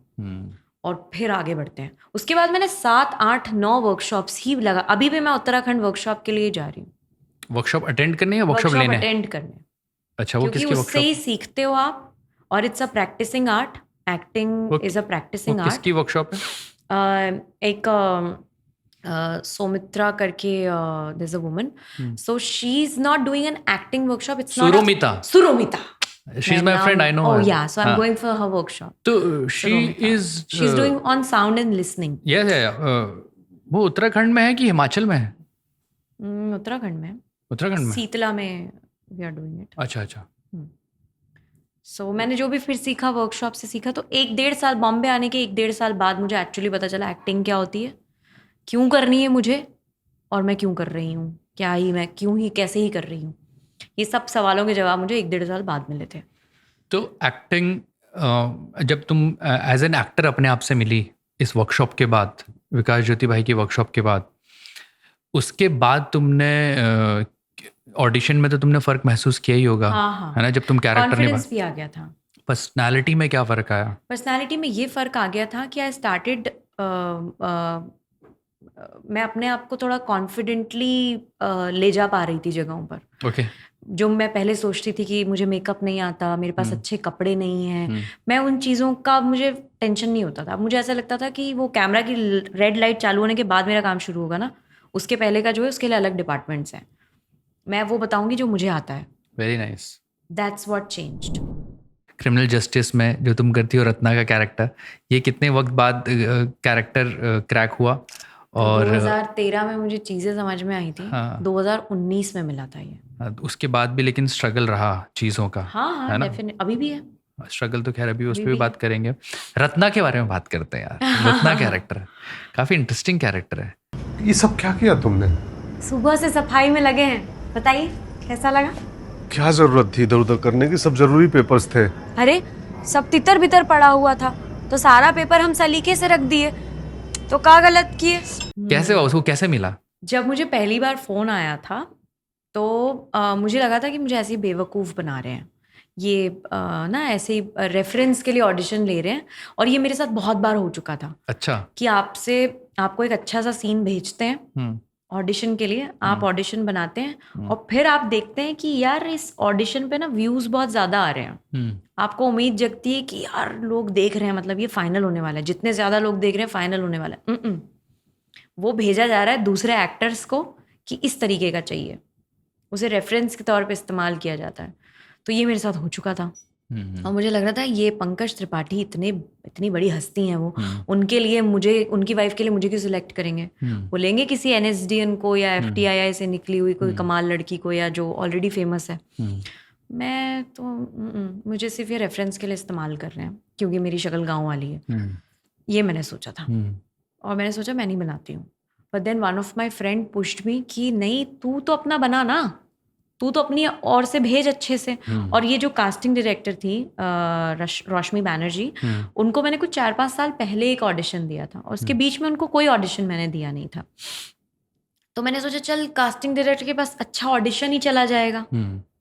और फिर आगे बढ़ते हैं। उसके बाद मैंने 7, 8, 9 वर्कशॉप्स ही लगा। अभी भी मैं उत्तराखंड वर्कशॉप के लिए जा रही हूँ। वर्कशॉप अटेंड करने या वर्कशॉप लेने? अटेंड करने। अच्छा, वो क्योंकि किसकी उससे ही वर्कशॉप? सीखते हो आप, और it's a practising art. Acting is a practising art. किसकी वर्कशॉप है? एक सोमित्रा करके, there is a woman, so she is not doing an acting workshop. It's not Suromita. She's my friend, I know Oh her. yeah, so I'm going for her workshop. तो she's doing on sound and listening. Yeah. वो उत्तराखंड में है कि हिमाचल में है? उत्तराखंड में। उत्तराखंड में सीतला में we are doing it. अच्छा. सो मैंने जो भी फिर सीखा वर्कशॉप से सीखा। तो 1-1.5 साल बॉम्बे आने के 1-1.5 साल बाद मुझे एक्चुअली पता चला एक्टिंग क्या होती है, क्यों करनी है मुझे, और मैं क्यों कर रही हूँ, क्या ही मैं क्यों ही कैसे ही कर रही हूँ। ये सब सवालों के जवाब मुझे 1-1.5 साल बाद मिले थे। तो एक्टिंग जब तुम एज एन एक्टर अपने आप से मिली इस वर्कशॉप के बाद, विकास ज्योति भाई की वर्कशॉप के बाद, उसके बाद तुमने ऑडिशन में तो तुमने फ़र्क महसूस किया ही होगा। हाँ। है ना? जब तुम कैरेक्टर कॉन्फिडेंस भी आ गया था। पर्सनालिटी में क्या फ़र्क आया? पर्सनालिटी में ये फ़र्क आ गया था कि आई स्टार्टेड, मैं अपने आप को थोड़ा कॉन्फिडेंटली ले जा पा रही थी जगहों पर। ओके. जो मैं पहले सोचती थी कि मुझे मेकअप नहीं आता, मेरे पास अच्छे कपड़े नहीं हैं, मैं उन चीज़ों का मुझे टेंशन नहीं होता था। मुझे ऐसा लगता था कि वो कैमरा की रेड लाइट चालू होने के बाद मेरा काम शुरू होगा ना, उसके पहले का जो है उसके लिए अलग डिपार्टमेंट्स हैं। मैं वो बताऊंगी जो मुझे आता है। Very nice. That's what changed. Criminal justice में जो तुम करती हो रत्ना का कैरेक्टर, ये कितने वक्त बाद कैरेक्टर क्रैक हुआ? और 2013 में मुझे चीज़ें समझ में आई थी। हाँ. 2019 में मिला था ये. उसके बाद भी लेकिन स्ट्रगल रहा चीज़ों का. हाँ, डेफिनेटली अभी भी है स्ट्रगल तो। खैर अभी उस पर भी बात करेंगे। रत्ना के बारे में बात करते हैं यार. रत्ना कैरेक्टर काफ़ी इंटरेस्टिंग कैरेक्टर है। ये सब क्या किया तुमने? सुबह से सफाई में लगे हैं, बताइए कैसा लगा? क्या जरूरत थी इधर उधर करने की? सब जरूरी पेपर्स थे। अरे सब तितर बितर पड़ा हुआ था, तो सारा पेपर हम सलीके से रख दिए, तो क्या गलत किए? कैसे हुआ? उसको कैसे मिला? जब मुझे पहली बार फोन आया था तो मुझे लगा था कि मुझे ऐसे ही बेवकूफ़ बना रहे हैं ये, ना ऐसे ही रेफरेंस के लिए ऑडिशन ले रहे हैं। और ये मेरे साथ बहुत बार हो चुका था। अच्छा. कि आपको एक अच्छा सा सीन भेजते हैं ऑडिशन के लिए, आप ऑडिशन बनाते हैं और फिर आप देखते हैं कि यार इस ऑडिशन पे ना व्यूज बहुत ज़्यादा आ रहे हैं। आपको उम्मीद जगती है कि यार लोग देख रहे हैं, मतलब ये फाइनल होने वाला है, जितने ज़्यादा लोग देख रहे हैं फाइनल होने वाला है। वो भेजा जा रहा है दूसरे एक्टर्स को कि इस तरीके का चाहिए, उसे रेफरेंस के तौर पे इस्तेमाल किया जाता है। तो ये मेरे साथ हो चुका था। और मुझे लग रहा था ये पंकज त्रिपाठी इतनी बड़ी हस्ती हैं वो, उनके लिए मुझे, उनकी वाइफ के लिए मुझे क्यों सिलेक्ट करेंगे? वो लेंगे किसी NSDN को या FTII से निकली हुई कोई कमाल लड़की को, या जो ऑलरेडी फेमस है। मैं तो मुझे सिर्फ ये रेफरेंस के लिए इस्तेमाल कर रहे हैं क्योंकि मेरी शक्ल गाँव वाली है, ये मैंने सोचा था। और मैंने सोचा मैं नहीं बनाती हूँ। But then one of my friend pushed me कि नहीं, तू तो अपना बना ना, तू तो अपनी और से भेज अच्छे से। और ये जो कास्टिंग डायरेक्टर थी रोशनी बैनर्जी, उनको मैंने कुछ 4-5 साल पहले एक ऑडिशन दिया था और उसके बीच में उनको कोई ऑडिशन मैंने दिया नहीं था। तो मैंने सोचा चल कास्टिंग डायरेक्टर के पास अच्छा ऑडिशन ही चला जाएगा,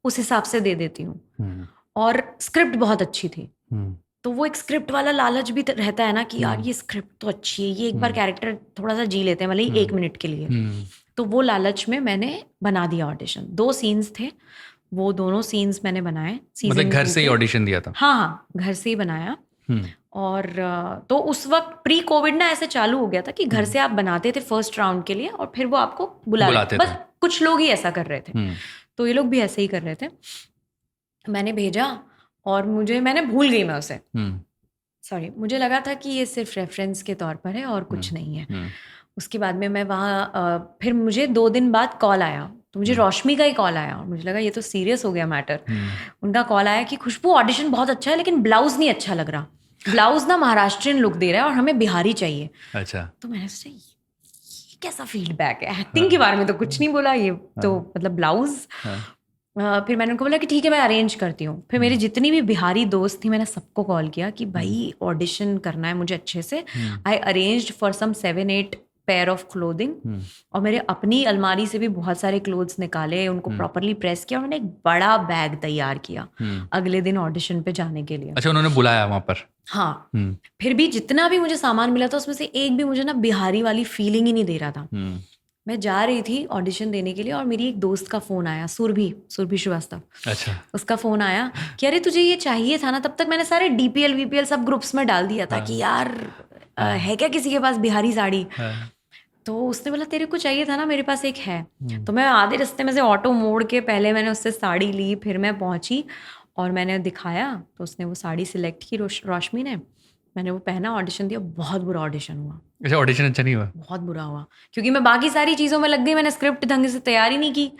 उस हिसाब से दे देती हूँ। और स्क्रिप्ट बहुत अच्छी थी, तो वो एक स्क्रिप्ट वाला लालच भी रहता है ना कि यार ये स्क्रिप्ट तो अच्छी है, ये एक बार कैरेक्टर थोड़ा सा जी लेते हैं भले ही 1 मिनट के लिए। तो वो लालच में मैंने बना दिया ऑडिशन। 2 सीन्स थे, वो दोनों सीन्स मैंने बनाए। मतलब घर से ही ऑडिशन दिया था? हाँ, घर से ही बनाया। और तो उस वक्त प्री कोविड ना ऐसे चालू हो गया था कि घर से आप बनाते थे फर्स्ट राउंड के लिए और फिर वो आपको बुलाते थे। बस कुछ लोग ही ऐसा कर रहे थे, तो ये लोग भी ऐसे ही कर रहे थे। मैंने भेजा और मैंने भूल गई मैं उसे, सॉरी, मुझे लगा था कि ये सिर्फ रेफरेंस के तौर पर है और कुछ नहीं है। उसके बाद में मैं वहाँ फिर मुझे 2 दिन बाद कॉल आया, तो मुझे रोशमी का ही कॉल आया और मुझे लगा ये तो सीरियस हो गया मैटर। उनका कॉल आया कि खुशबू ऑडिशन बहुत अच्छा है लेकिन ब्लाउज नहीं अच्छा लग रहा, ब्लाउज ना महाराष्ट्रियन लुक दे रहा है और हमें बिहारी चाहिए। अच्छा। तो मैंने सोचा ये कैसा फीडबैक है, एक्टिंग के बारे में तो कुछ नहीं बोला, ये तो मतलब ब्लाउज। फिर मैंने उनको बोला कि ठीक है मैं अरेंज करती हूँ। फिर मेरी जितनी भी बिहारी दोस्त थी मैंने सबको कॉल किया कि भाई ऑडिशन करना है मुझे अच्छे से। I arranged for some 7-8 pair of clothing और मेरे अपनी अलमारी से भी बहुत सारे क्लोथ्स निकाले, उनको प्रॉपरली प्रेस किया और मैंने एक बड़ा बैग तैयार किया अगले दिन ऑडिशन पे जाने के लिए। अच्छा, उन्होंने बुलाया वहां पर? हाँ। फिर भी जितना भी मुझे सामान मिला था उसमें से एक भी मुझे ना बिहारी वाली फीलिंग ही नहीं दे रहा था। मैं जा रही थी ऑडिशन देने के लिए और मेरी एक दोस्त का फोन आया, सुरभि श्रीवास्तव। अच्छा। उसका फोन आया कि अरे तुझे ये चाहिए था ना। तब तक मैंने सारे DPL VPL सब ग्रुप्स में डाल दिया था कि यार है क्या किसी के पास बिहारी साड़ी। तो उसने बोला तेरे को चाहिए था ना, मेरे पास एक है। तो मैं आधे रास्ते में से ऑटो मोड़ के पहले मैंने उससे साड़ी ली, फिर मैं पहुंची और मैंने दिखाया तो उसने वो साड़ी सिलेक्ट की, रोशमी ने। मैंने वो पहना, ऑडिशन दिया, बहुत बुरा ऑडिशन हुआ। अच्छा, ऑडिशन अच्छा नहीं हुआ? बहुत बुरा हुआ क्योंकि मैं बाकी सारी चीज़ों में लग गई, मैंने स्क्रिप्ट ढंग से तैयारी नहीं की।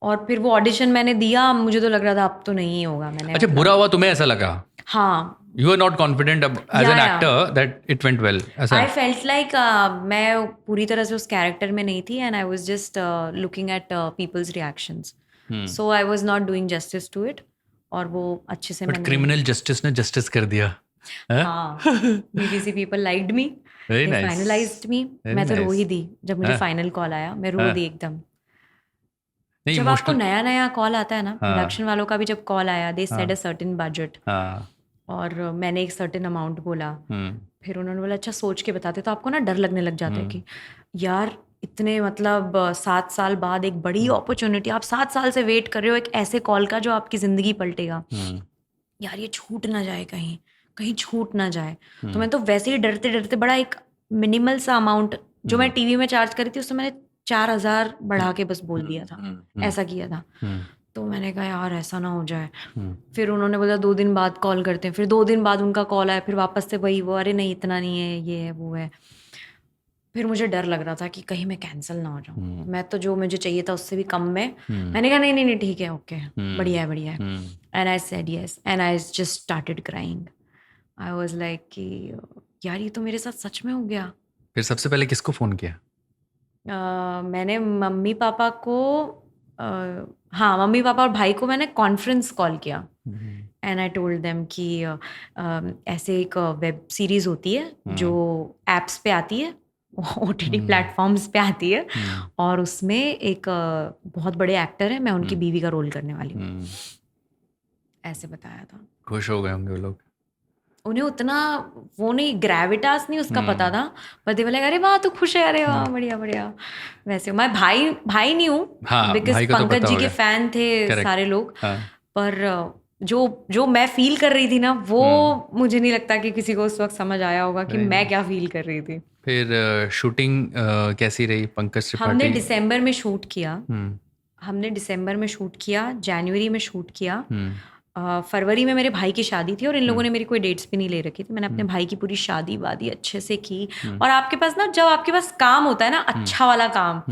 और फिर वो ऑडिशन मैंने दिया, मुझे तो लग रहा था अब तो नहीं होगा। मैंने अच्छा, बुरा हुआ तुम्हें ऐसा लगा? हाँ। You were not confident as an actor that it went well. I felt like मैं पूरी तरह से उस कैरेक्टर में नहीं थी and I was just looking at people's reactions. So I was not doing justice to it. और वो अच्छे से मैंने criminal justice ने justice कर दिया। हाँ, BBC people liked me. They finalized me. मैं तो रो ही दी जब मुझे फाइनल कॉल आया, मैं रो दी एकदम। जब आपको नया नया कॉल आता है ना, प्रोडक्शन वालों का भी जब कॉल आया, they said a certain budget. और मैंने एक सर्टेन अमाउंट बोला। फिर उन्होंने बोला अच्छा सोच के बताते, तो आपको ना डर लगने लग जाता है कि यार इतने मतलब 7 साल बाद एक बड़ी अपॉर्चुनिटी, आप 7 साल से वेट कर रहे हो एक ऐसे कॉल का जो आपकी जिंदगी पलटेगा। यार ये छूट ना जाए, कहीं छूट ना जाए। तो मैं तो वैसे ही डरते डरते बड़ा एक मिनिमल सा अमाउंट जो मैं टीवी में चार्ज करी थी उससे मैंने 4,000 बढ़ा के बस बोल दिया था, ऐसा किया था। तो मैंने कहा यार ऐसा ना हो जाए। फिर उन्होंने बोला 2 दिन बाद कॉल करते हैं। फिर 2 दिन बाद उनका कॉल आया, फिर वापस से वही वो, अरे नहीं इतना नहीं है, ये है वो है। फिर मुझे डर लग रहा था कि कहीं मैं कैंसिल ना हो जाऊँ। मैं तो जो मुझे चाहिए था उससे भी कम में। मैंने कहा नहीं ठीक है, ओके, बढ़िया है। And I said yes and I just started crying. I was like कि यार ये तो मेरे साथ सच में हो गया। फिर सबसे पहले किसको फ़ोन किया? मैंने मम्मी पापा को मम्मी पापा और भाई को मैंने कॉन्फ्रेंस कॉल किया एंड आई टोल्ड देम कि ऐसे एक वेब सीरीज होती है जो एप्स पे आती है, OTT प्लेटफॉर्म्स पे आती है और उसमें एक बहुत बड़े एक्टर है, मैं उनकी बीवी का रोल करने वाली हूँ। ऐसे बताया था। खुश हो गए होंगे वो लोग? उन्हें उतना वो नहीं, ग्रेविटास नहीं उसका पता था, पर दे बोले अरे वाह तू खुश है, अरे वाह बढ़िया। वैसे मैं भाई नहीं हूँ बिकॉज पंकज जी के फैन थे सारे लोग। पर जो मैं फील कर रही थी ना वो मुझे नहीं लगता कि किसी को उस वक्त समझ आया होगा कि मैं क्या फील कर रही थी। फिर शूटिंग कैसी रही पंकज त्रिपाठी? हमने दिसंबर में शूट किया, जनवरी में शूट किया, फरवरी में मेरे भाई की शादी थी और इन लोगों ने मेरी कोई डेट्स भी नहीं ले रखी थी। मैंने अपने भाई की पूरी शादी वादी अच्छे से की। और आपके पास ना, जब आपके पास काम होता है ना, अच्छा वाला काम,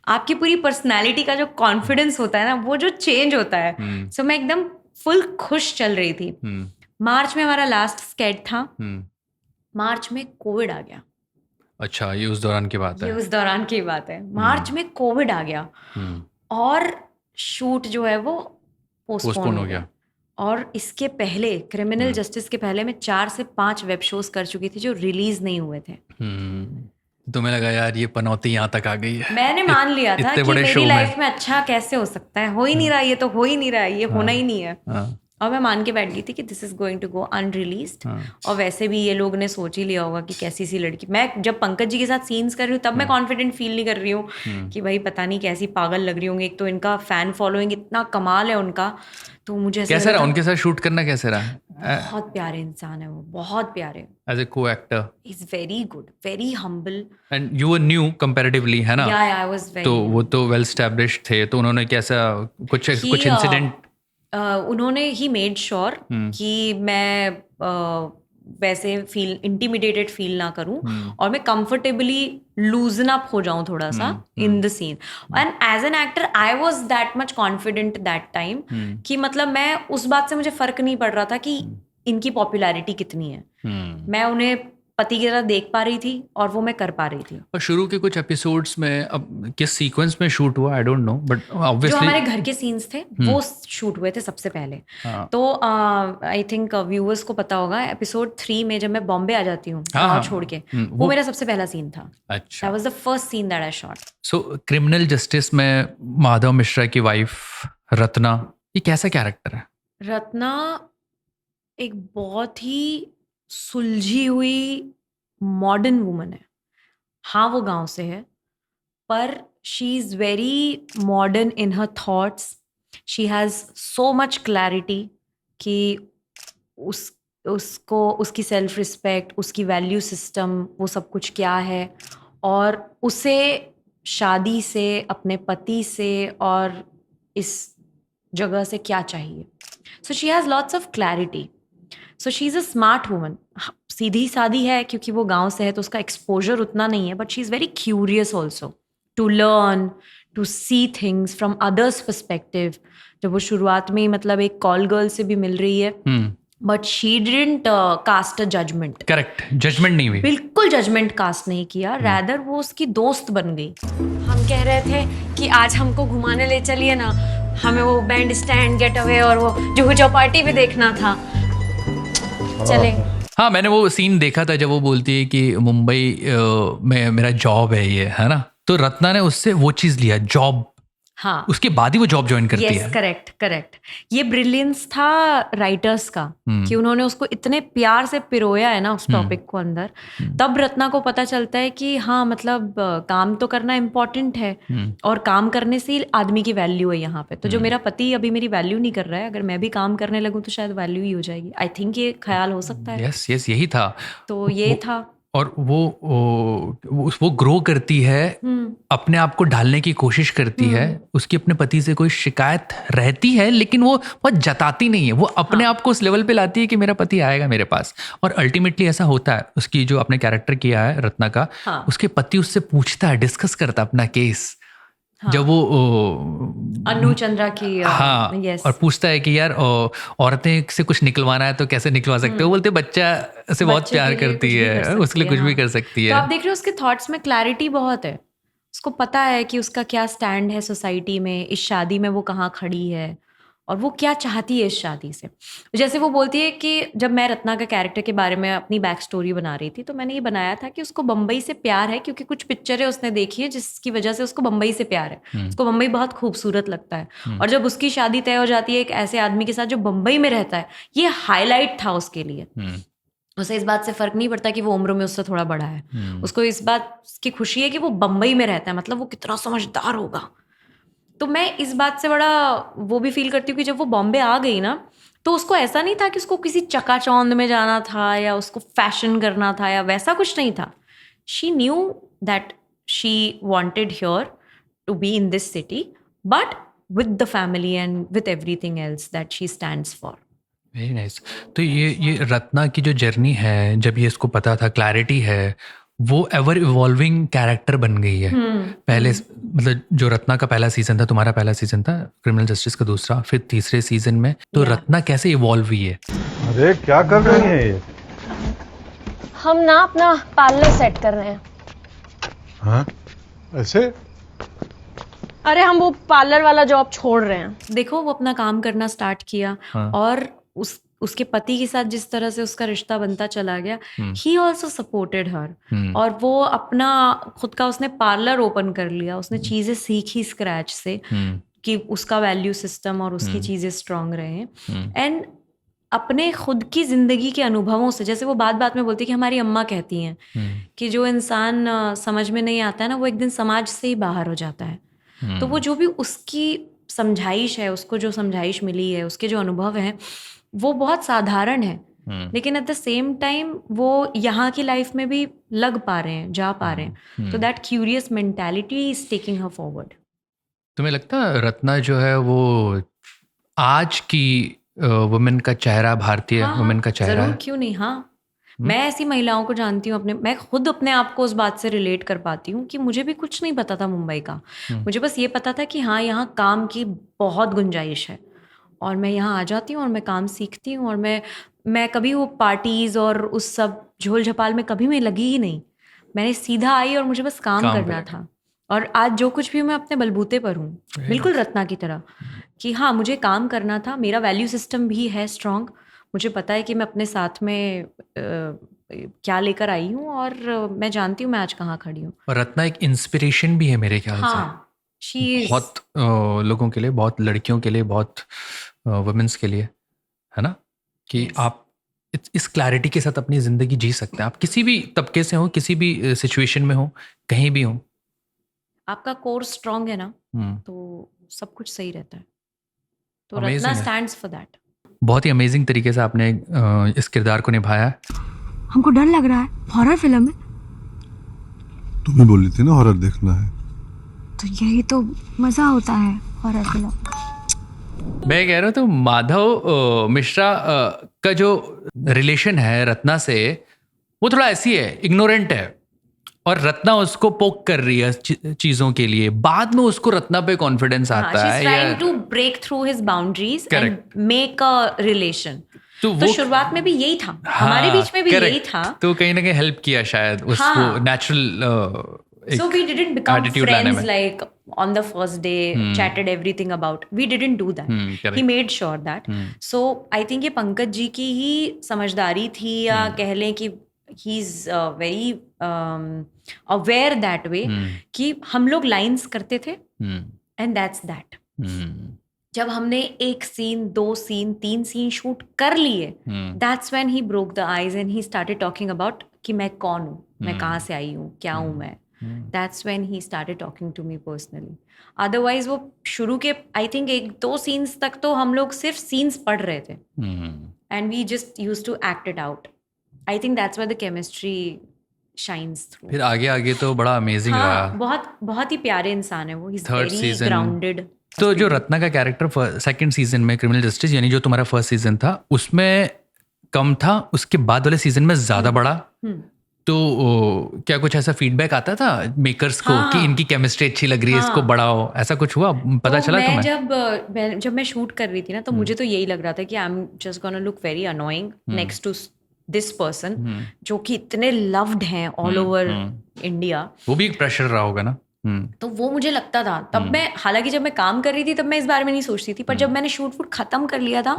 आपकी पूरी पर्सनैलिटी का जो कॉन्फिडेंस होता है ना, वो जो चेंज होता है। सो मैं एकदम फुल खुश चल रही थी। मार्च में हमारा लास्ट स्केट था, मार्च में कोविड आ गया। अच्छा, ये उस दौरान की बात है? ये उस दौरान की बात है। मार्च में कोविड आ गया और शूट जो है वो पोस्टपोन हो गया। और इसके पहले, क्रिमिनल जस्टिस के पहले, मैं 4 से 5 वेब शोज कर चुकी थी जो रिलीज नहीं हुए थे। तुम्हें लगा यार ये पनौती यहाँ तक आ गई है? मैंने मान लिया था कि मेरी लाइफ में अच्छा कैसे हो सकता है, हो ही नहीं रहा, ये तो हो ही नहीं रहा है, ये होना ही नहीं है। और मैं मान के बैठ गई थी कि this is going to go unreleased. और वैसे भी ये लोग ने सोच ही लिया होगा कि कैसी सी लड़की। मैं जब पंकज जी के साथ सीन्स कर रही हूँ तब मैं कॉन्फिडेंट फील नहीं कर रही हूँ कि भाई पता नहीं कैसी पागल लग रही होंगी। एक तो इनका फैन फॉलोइंग इतना कमाल है उनका, तो मुझे ऐसा कैसा लग रहा रहा था उनके साथ शूट करना? कैसे रहा बहुत प्यारे इंसान है वो, बहुत प्यारे। एज ए को actor? Is very good, very humble. And you were new comparatively, है ना? या आई वाज वेरी तो वो तो वेल एस्टैब्लिश्ड थे, तो उन्होंने कैसा कुछ इंसिडेंट? उन्होंने ही मेड श्योर कि मैं वैसे फील इंटिमिडेटेड फील ना करूं और मैं कंफर्टेबली लूजन अप हो जाऊं थोड़ा सा in the scene. And as an actor I was that much confident that time कि मतलब मैं उस बात से मुझे फर्क नहीं पड़ रहा था कि इनकी पॉपुलैरिटी कितनी है। मैं उन्हें पति की तरह देख पा रही थी और वो मैं कर पा रही थी। और शुरू के कुछ एपिसोड्स में, अब किस सीक्वेंस में शूट हुआ I don't know, but obviously जो हमारे घर के सीन्स थे वो शूट हुए थे सबसे पहले। तो आई थिंक व्यूअर्स को पता होगा एपिसोड 3 में जब मैं बॉम्बे आ जाती हूँ गाँव छोड़ के, वो मेरा सबसे पहला सीन था। अच्छा, that was the first seen that I shot. So criminal justice में माधव मिश्रा की वाइफ रत्ना, ये कैसा कैरेक्टर है? रत्ना एक बहुत ही सुलझी हुई मॉडर्न वुमन है। हाँ वो गांव से है पर she is very modern in her thoughts. She has so much clarity कि उसको उसकी सेल्फ रिस्पेक्ट, उसकी वैल्यू सिस्टम, वो सब कुछ क्या है और उसे शादी से, अपने पति से और इस जगह से क्या चाहिए। So she has lots of clarity. So she is a smart woman. सीधी सादी है क्योंकि वो गांव से है तो उसका एक्सपोजर उतना नहीं है, but she is very curious also to learn, to see things from others perspective. जब वो शुरुआत में ही मतलब एक कॉल गर्ल से भी मिल रही है, but she didn't cast a judgement. Correct, judgement नहीं हुई, बिल्कुल जजमेंट कास्ट नहीं किया, रैदर वो उसकी दोस्त बन गई। हम कह रहे थे कि आज हमको घुमाने ले चलिए ना, हमें वो बैंड स्टैंड, गेट अवे और वो जुहू चौपाटी भी देखना था, चले। हाँ मैंने वो सीन देखा था जब वो बोलती है कि मुंबई में मेरा जॉब है ये, है ना? तो रत्ना ने उससे वो चीज लिया, जॉब। हाँ, उसके बाद ही वो जॉब ज्वाइन करती है। Correct correct. ये ब्रिलियंस था राइटर्स का कि उन्होंने उसको इतने प्यार से पिरोया है ना उस टॉपिक को अंदर। तब रत्ना को पता चलता है कि हाँ मतलब काम तो करना इम्पोर्टेंट है और काम करने से ही आदमी की वैल्यू है यहाँ पे। तो जो मेरा पति अभी मेरी वैल्यू नहीं कर रहा है, अगर मैं भी काम करने लगूँ तो शायद वैल्यू ही हो जाएगी। आई थिंक ये ख्याल हो सकता है। यस यस, यही था। तो ये था। और वो ग्रो करती है, अपने आप को ढालने की कोशिश करती है। उसकी अपने पति से कोई शिकायत रहती है लेकिन वो बहुत जताती नहीं है, वो अपने आप को उस लेवल पे लाती है कि मेरा पति आएगा मेरे पास। और अल्टीमेटली ऐसा होता है। उसकी जो आपने कैरेक्टर किया है रत्ना का, उसके पति उससे पूछता है, डिस्कस करता है अपना केस। जब वो अनु चंद्रा की हाँ yes. और पूछता है कि यार औरतें से कुछ निकलवाना है तो कैसे निकलवा सकते हो? बोलते बच्चा से बहुत प्यार करती है, उसके लिए कुछ भी कर सकती है। तो आप देख रहे हो उसके थॉट्स में क्लैरिटी बहुत है। उसको पता है कि उसका क्या स्टैंड है सोसाइटी में, इस शादी में वो कहाँ खड़ी है और वो क्या चाहती है इस शादी से। जैसे वो बोलती है कि जब मैं रत्ना का कैरेक्टर के बारे में अपनी बैक स्टोरी बना रही थी तो मैंने ये बनाया था कि उसको बम्बई से प्यार है क्योंकि कुछ पिक्चरें उसने देखी है जिसकी वजह से उसको बम्बई से प्यार है। उसको बम्बई बहुत खूबसूरत लगता है और जब उसकी शादी तय हो जाती है एक ऐसे आदमी के साथ जो बम्बई में रहता है, ये हाईलाइट था उसके लिए। उसे इस बात से फर्क नहीं पड़ता कि वो उम्र में उससे थोड़ा बड़ा है। उसको इस बात की खुशी है कि वो बम्बई में रहता है, मतलब वो कितना समझदार होगा। तो मैं इस बात से बड़ा वो भी फील करती हूँ कि जब वो बॉम्बे आ गई ना तो उसको ऐसा नहीं था कि उसको किसी चकाचौंध में जाना था या उसको फैशन करना था या वैसा कुछ नहीं था। She knew that she wanted here to be in this city but with the family and with everything else that she stands for. Very nice. तो ये रत्ना की जो जर्नी है, जब ये इसको पता था, क्लैरिटी है, वो एवर इवॉल्विंग कैरेक्टर बन गई है। पहले मतलब जो रत्ना का पहला सीजन था, तुम्हारा पहला सीजन था क्रिमिनल जस्टिस का दूसरा, फिर तीसरे सीजन में तो रत्ना कैसे इवॉल्व हुई है? अरे क्या कर रही है ये? हम ना अपना पार्लर सेट कर रहे हैं। हाँ ऐसे? अरे हम वो पार्लर वाला जॉब छोड़ रहे हैं। देखो वो अपना काम करना स्टार्ट किया और उसके पति के साथ जिस तरह से उसका रिश्ता बनता चला गया, ही ऑल्सो सपोर्टेड हर। और वो अपना खुद का उसने पार्लर ओपन कर लिया, उसने चीजें सीखी स्क्रैच से। कि उसका वैल्यू सिस्टम और उसकी चीज़ें स्ट्रांग रहे। एंड अपने खुद की ज़िंदगी के अनुभवों से, जैसे वो बात बात में बोलती है कि हमारी अम्मा कहती हैं कि जो इंसान समझ में नहीं आता है ना, वो एक दिन समाज से ही बाहर हो जाता है। तो वो जो भी उसकी समझाइश है, उसको जो समझाइश मिली है, उसके जो अनुभव हैं, वो बहुत साधारण है, लेकिन एट द सेम टाइम वो यहाँ की लाइफ में भी लग पा रहे हैं, जा पा रहे हैं। तो that curious mentality is taking her forward. तुम्हें लगता है रत्ना जो है वो आज की वुमेन का चेहरा, भारतीय वुमेन का चेहरा जरूर, है? क्यों नहीं। हाँ, मैं ऐसी महिलाओं को जानती हूँ, मैं खुद अपने आप को उस बात से रिलेट कर पाती हूँ कि मुझे भी कुछ नहीं पता था मुंबई का। मुझे बस ये पता था कि हाँ, यहाँ काम की बहुत गुंजाइश है, और मैं यहाँ आ जाती हूँ और मैं काम सीखती हूँ, और मैं कभी वो पार्टीज और उस सब झोल झपाल में कभी मैं लगी ही नहीं। मैंने सीधा आई और मुझे बस काम करना था, और आज जो कुछ भी मैं अपने बलबूते पर हूँ, बिल्कुल रत्ना की तरह, कि हाँ, मुझे काम करना था। मेरा वैल्यू सिस्टम भी है स्ट्रांग, मुझे पता है कि मैं अपने साथ में क्या लेकर आई हूँ, और मैं जानती हूँ मैं आज कहाँ खड़ी हूँ। और रत्ना एक इंस्पिरेशन भी है मेरे ख्याल से। हाँ, शी इज बहुत लोगों के लिए, बहुत लड़कियों के लिए, बहुत वुमेन्स के लिए, है ना, कि आप इस क्लैरिटी के साथ अपनी ज़िंदगी जी सकते हैं। आप किसी भी तबके से हो, किसी भी सिचुएशन में हो, कहीं भी हो, आपका कोर स्ट्रांग है ना, तो सब कुछ सही रहता है। तो रत्ना स्टैंड्स फॉर दैट। बहुत ही अमेजिंग तरीके से आपने इस किरदार को निभाया है। हमको डर लग रहा है, हॉरर फिल्म है। तुम ही बोली थी ना हॉरर देखना है, तो यही तो मजा होता है हॉरर फिल्म। मैं कह रहा हूँ तो माधव मिश्रा का जो रिलेशन है रत्ना से, वो थोड़ा ऐसी है, इग्नोरेंट है, और रत्ना उसको पोक कर रही है चीजों के लिए। बाद में उसको रत्ना पे कॉन्फिडेंस आता है, trying to break through his boundaries and make a relation. तो शुरुआत में भी यही था, हमारे बीच में भी यही था। तो कहीं ना कहीं हेल्प किया शायद उसको natural. So we didn't become friends like on the first day, chatted everything about. We didn't do that. He made sure that. So I think ये पंकज जी की ही समझदारी थी, या कह लें कि he's very aware that way कि हम लोग lines करते थे, and that's that. जब हमने एक सीन, 2 सीन, 3 सीन शूट कर लिए, that's when he broke the ice and he started talking about कि मैं कौन हूँ, मैं कहाँ से आई हूँ, क्या हूँ मैं। That's when he started talking to me personally. Otherwise वो शुरू के I think 1-2 scenes तक तो हम लोग सिर्फ scenes पढ़ रहे थे, and we just used to act it out. I think that's where the chemistry shines through. फिर आगे आगे तो बड़ा अमेजिंग रहा। बहुत ही प्यारे इंसान है वो। He's very grounded. तो जो रत्ना का कैरेक्टर सेकंड सीजन में क्रिमिनल जस्टिस, यानी जो तुम्हारा फर्स्ट सीजन था, उसमें कम था, उसके बाद वाले सीजन में ज्यादा बढ़ा। तो क्या कुछ ऐसा फीडबैक आता था मेकर्स को कि इनकी केमिस्ट्री अच्छी लग रही है, इसको बढ़ाओ, ऐसा कुछ हुआ, पता चला तुम्हें? जब मैं शूट कर रही थी ना, तो मुझे तो यही लग रहा था कि I am just gonna look very annoying next to this person, जो कि इतने लव्ड हैं ऑल ओवर इंडिया। वो भी एक प्रेशर रहा होगा ना। तो वो मुझे लगता था तब। मैं हालांकि जब मैं काम कर रही थी तब मैं इस बारे में नहीं सोचती थी, पर जब मैंने शूट वूट खत्म कर लिया था,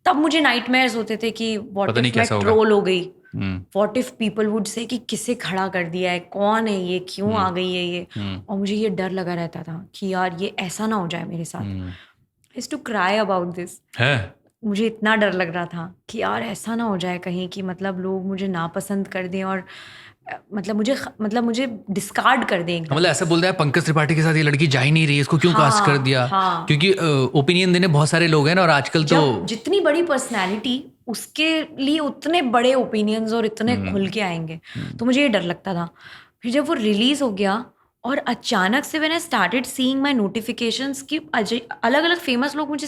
तब मुझे नाइटमेयर्स होते थे कि व्हाट इफ मैं ट्रोल हो गई, what if people would say कि किसे खड़ा कर दिया है, कौन है ये, क्यों आ गई है ये। और मुझे ये डर लगा रहता था कि यार ये ऐसा ना हो जाए मेरे साथ। I used to cry about this. मुझे इतना डर लग रहा था कि यार ऐसा ना हो जाए कहीं कि मतलब लोग मुझे नापसंद कर दें, और मतलब मुझे डिस्कार्ड कर दें। मतलब ऐसा बोल रहा है पंकज त्रिपाठी के साथ ये लड़की जा ही नहीं रही है, इसको क्यों कास्ट कर दिया? क्योंकि ओपिनियन देने बहुत सारे लोग हैं ना, और आजकल तो जितनी बड़ी पर्सनैलिटी उसके लिए उतने बड़े ओपिनियंस और इतने खुल के आएंगे। तो मुझे ये डर लगता था। फिर जब वो रिलीज हो गया और अचानक से when I started seeing my notifications कि अलग अलग फेमस लोग मुझे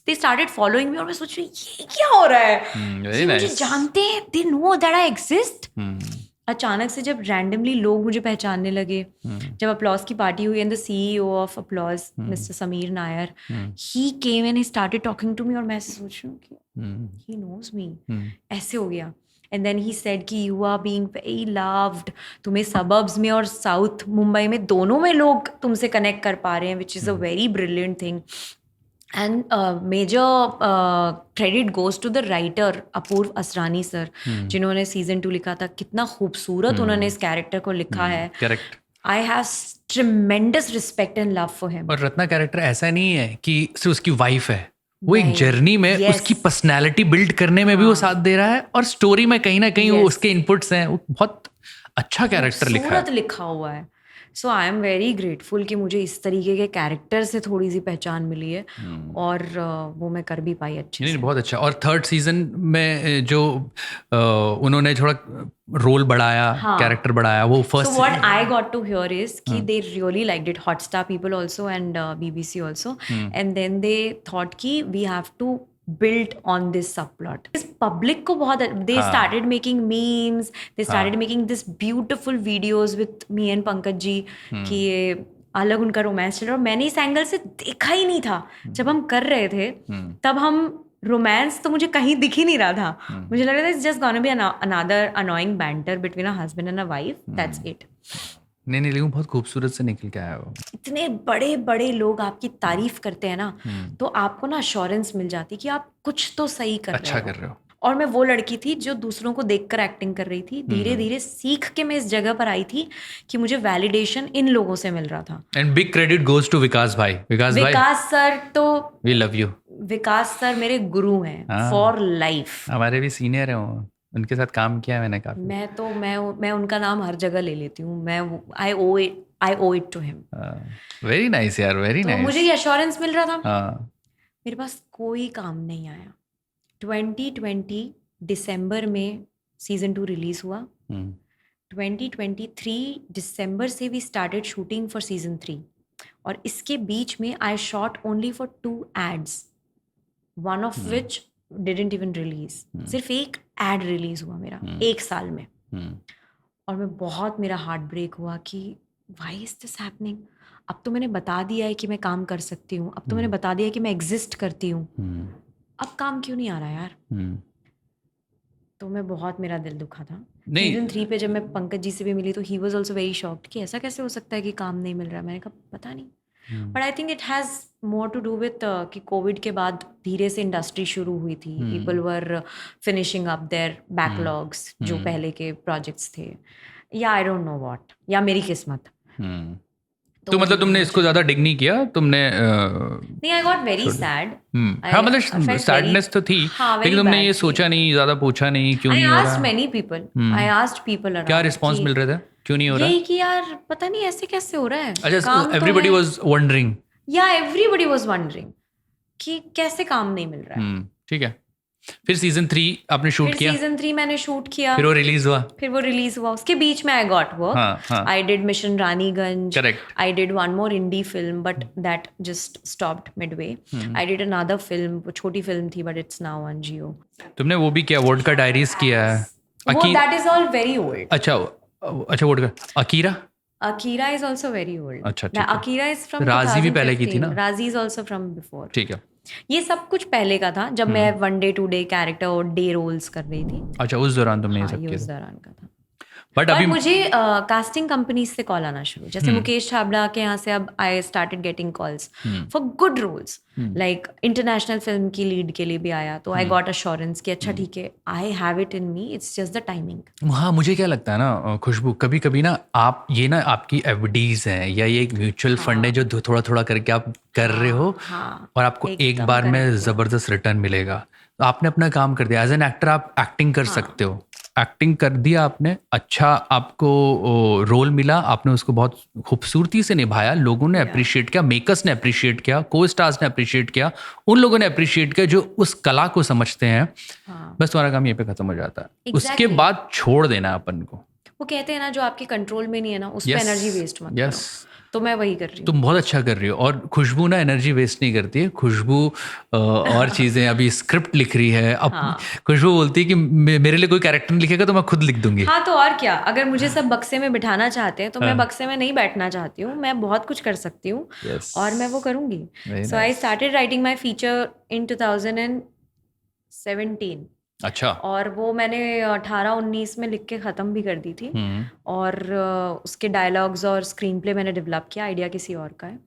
they started following me, और मैं सोच रही ये क्या हो रहा है, मुझे जानते हैं, they know that I exist। अचानक से जब रैंडमली लोग मुझे पहचानने लगे, जब अपलॉज की पार्टी हुई and the CEO of Applause mister Sameer Nair, he came and he started talking to me, और मैं सोच रही हूँ कि ही नोज मी। ऐसे हो गया। एंड देन ही सेड कि you are being very loved. तुम्हें सबर्ब्स में और साउथ मुंबई में दोनों में लोग तुमसे कनेक्ट कर पा रहे हैं, which is a very brilliant thing. And major credit goes to the writer Apurva Asrani sir, जिन्होंने सीजन 2 लिखा था। कितना खूबसूरत उन्होंने इस कैरेक्टर को लिखा है। Correct. I have tremendous respect and love for him. और रत्ना कैरेक्टर ऐसा नहीं है कि सिर्फ उसकी वाइफ है, वो एक नहीं, जर्नी में yes. उसकी पर्सनैलिटी बिल्ड करने में भी वो साथ दे रहा है, और स्टोरी में कहीं ना कहीं वो Yes. उसके इनपुट्स हैं। वो बहुत अच्छा कैरेक्टर लिखा है। खूबसूरत लिखा हुआ है। So I am very grateful कि मुझे इस तरीके के कैरेक्टर से थोड़ी सी पहचान मिली है, और वो मैं कर भी पाई अच्छे नहीं, से। बहुत अच्छा। और थर्ड सीजन में जो उन्होंने थोड़ा रोल बढ़ाया, कैरेक्टर बढ़ाया, वो first. So what I got to hear is कि they really liked it, Hotstar people also and BBC also, and then they thought कि we have to build on this subplot. इस public को बहुत they started making memes, they started making this beautiful videos with me and Pankaj जी कि ये अलग उनका romance चल रहा है, और मैंने इस एंगल से देखा ही नहीं था। जब हम कर रहे थे तब हम रोमांस तो मुझे कहीं दिख ही नहीं रहा था। मुझे लग रहा था it's just gonna be another annoying banter between a husband and a wife, that's it. नहीं, लेकिन बहुत खूबसूरत से निकल के आया वो। इतने बड़े बड़े लोग आपकी तारीफ करते हैं ना, तो आपको ना अश्योरेंस मिल जाती कि आप कुछ तो सही कर अच्छा रहे हो। कर रहे हो। और मैं वो लड़की थी जो दूसरों को देखकर एक्टिंग कर रही थी। धीरे धीरे सीख के मैं इस जगह पर आई थी कि मुझे वैलिडेशन इन लोगों से मिल रहा था। And big credit goes to Vikas भाई। विकास सर तो we love you. Vikas sir मेरे गुरु हैं फॉर लाइफ। हमारे भी सीनियर हैं वो, उनके साथ काम किया है मैंने काफी। मैं उनका नाम हर जगह ले लेती हूँ। मैं I owe it to him. Very nice यार, वेरी नाइस। मुझे ये एश्योरेंस मिल रहा था। हाँ। मेरे पास कोई काम नहीं आया। 2020 दिसंबर में सीजन 2 रिलीज हुआ। 2023 दिसंबर से we started shooting for season 3, और इसके बीच में I shot only for 2 ads, one of which didn't even release. सिर्फ एक एड रिलीज हुआ मेरा 1 साल में। और मैं बहुत, मेरा हार्ट ब्रेक हुआ कि व्हाई इज दिस हैपनिंग। अब तो मैंने बता दिया है कि मैं काम कर सकती हूँ, अब तो मैंने बता दिया है कि मैं एग्जिस्ट करती हूँ, अब काम क्यों नहीं आ रहा यार। तो मैं बहुत, मेरा दिल दुखा था। सीजन 3 पे जब मैं पंकज जी से भी मिली तो he was also very shocked कि ऐसा कैसे हो सकता है कि काम नहीं मिल रहा। मैंने कहा पता नहीं, but I think it has more to do with कि कोविड के बाद धीरे से इंडस्ट्री शुरू हुई थी। People were finishing up their backlogs जो पहले के प्रोजेक्ट्स थे, या आई डोंट नो व्हाट, या मेरी किस्मत। तो मतलब तुमने इसको ज्यादा डिग नहीं किया तुमने? नहीं, आई गॉट वेरी सैड। हाँ, मतलब सैडनेस तो थी, लेकिन तुमने ये सोचा नहीं, ज्यादा पूछा नहीं क्यों नहीं हो रहा? I asked many people. I asked people around. क्या रिस्पांस मिल रहे थे, क्यों नहीं हो रहा? यही कि यार पता नहीं ऐसे कैसे हो रहा है। अच्छा, एवरीबॉडी वाज वंडरिंग। या एवरीबॉडी वाज वंडरिंग कि कैसे काम नहीं मिल रहा है। ठीक है। फिर सीजन 3 आपने शूट किया? सीजन 3 मैंने शूट किया। फिर वो रिलीज हुआ? उसके बीच में I got work. I did Mission Raniganj. Correct. I did one more indie film but that just stopped midway. I did another film, वो छोटी फिल्म थी but it's now on Jio. तुमने वो भी किया, वोड का डायरीज किया है। That is all very old. अच्छा, वोड का Akira is also very old. अच्छा, अकीरा इज फ्रॉम राजी भी पहले की थी ना? राजी इज ऑल्सो फ्रॉम बिफोर। ठीक है। ये सब कुछ पहले का था जब मैं 1 डे 2 डे कैरेक्टर और डे रोल्स कर रही थी। अच्छा, उस दौरान तुमने ये सब किया? उस दौरान का था। बट अभी मुझे कास्टिंग कंपनीज से कॉल आना शुरू, जैसे मुकेश छाबड़ा के यहाँ से अब I started getting calls for good roles. Like international film की लीड के लिए भी आया, तो आई गॉट अश्योरेंस कि अच्छा ठीक है, I have it in me, it's just the timing. हाँ, मुझे क्या लगता है ना खुशबू, कभी कभी ना आप ये ना आपकी एफडीज हैं या ये एक म्यूचुअल फंड है जो थोड़ा थोड़ा करके आप कर रहे हो, और आपको एक बार में जबरदस्त रिटर्न मिलेगा। तो आपने अपना काम कर दिया। एज एन एक्टर आप एक्टिंग कर सकते हो, एक्टिंग कर दिया आपने, अच्छा आपको रोल मिला, आपने उसको बहुत खूबसूरती से निभाया, लोगों ने अप्रिशिएट किया, मेकर्स ने अप्रिशिएट किया, को स्टार्स ने अप्रिशिएट किया, उन लोगों ने अप्रिशिएट किया जो उस कला को समझते हैं। बस तुम्हारा काम ये पे खत्म हो जाता है। उसके बाद छोड़ देना अपन को। वो कहते हैं ना, जो आपके कंट्रोल में नहीं है ना, उस पर एनर्जी वेस्ट मत करो। तो मैं वही कर रही हूँ। तुम बहुत अच्छा कर रही हो। और खुशबू ना एनर्जी वेस्ट नहीं करती है। खुशबू और चीजें, अभी स्क्रिप्ट लिख रही है अब। खुशबू बोलती है कि मेरे लिए कोई कैरेक्टर नहीं लिखेगा तो मैं खुद लिख दूंगी। हाँ, तो और क्या, अगर मुझे सब बक्से में बिठाना चाहते हैं तो मैं बक्से में नहीं बैठना चाहती हूँ। मैं बहुत कुछ कर सकती हूँ और मैं वो करूंगी। So I started writing my feature in 2017। अच्छा। और वो मैंने 18-19 में लिख के ख़त्म भी कर दी थी। और उसके डायलॉग्स और स्क्रीन प्ले मैंने डेवलप किया, आइडिया किसी और का है।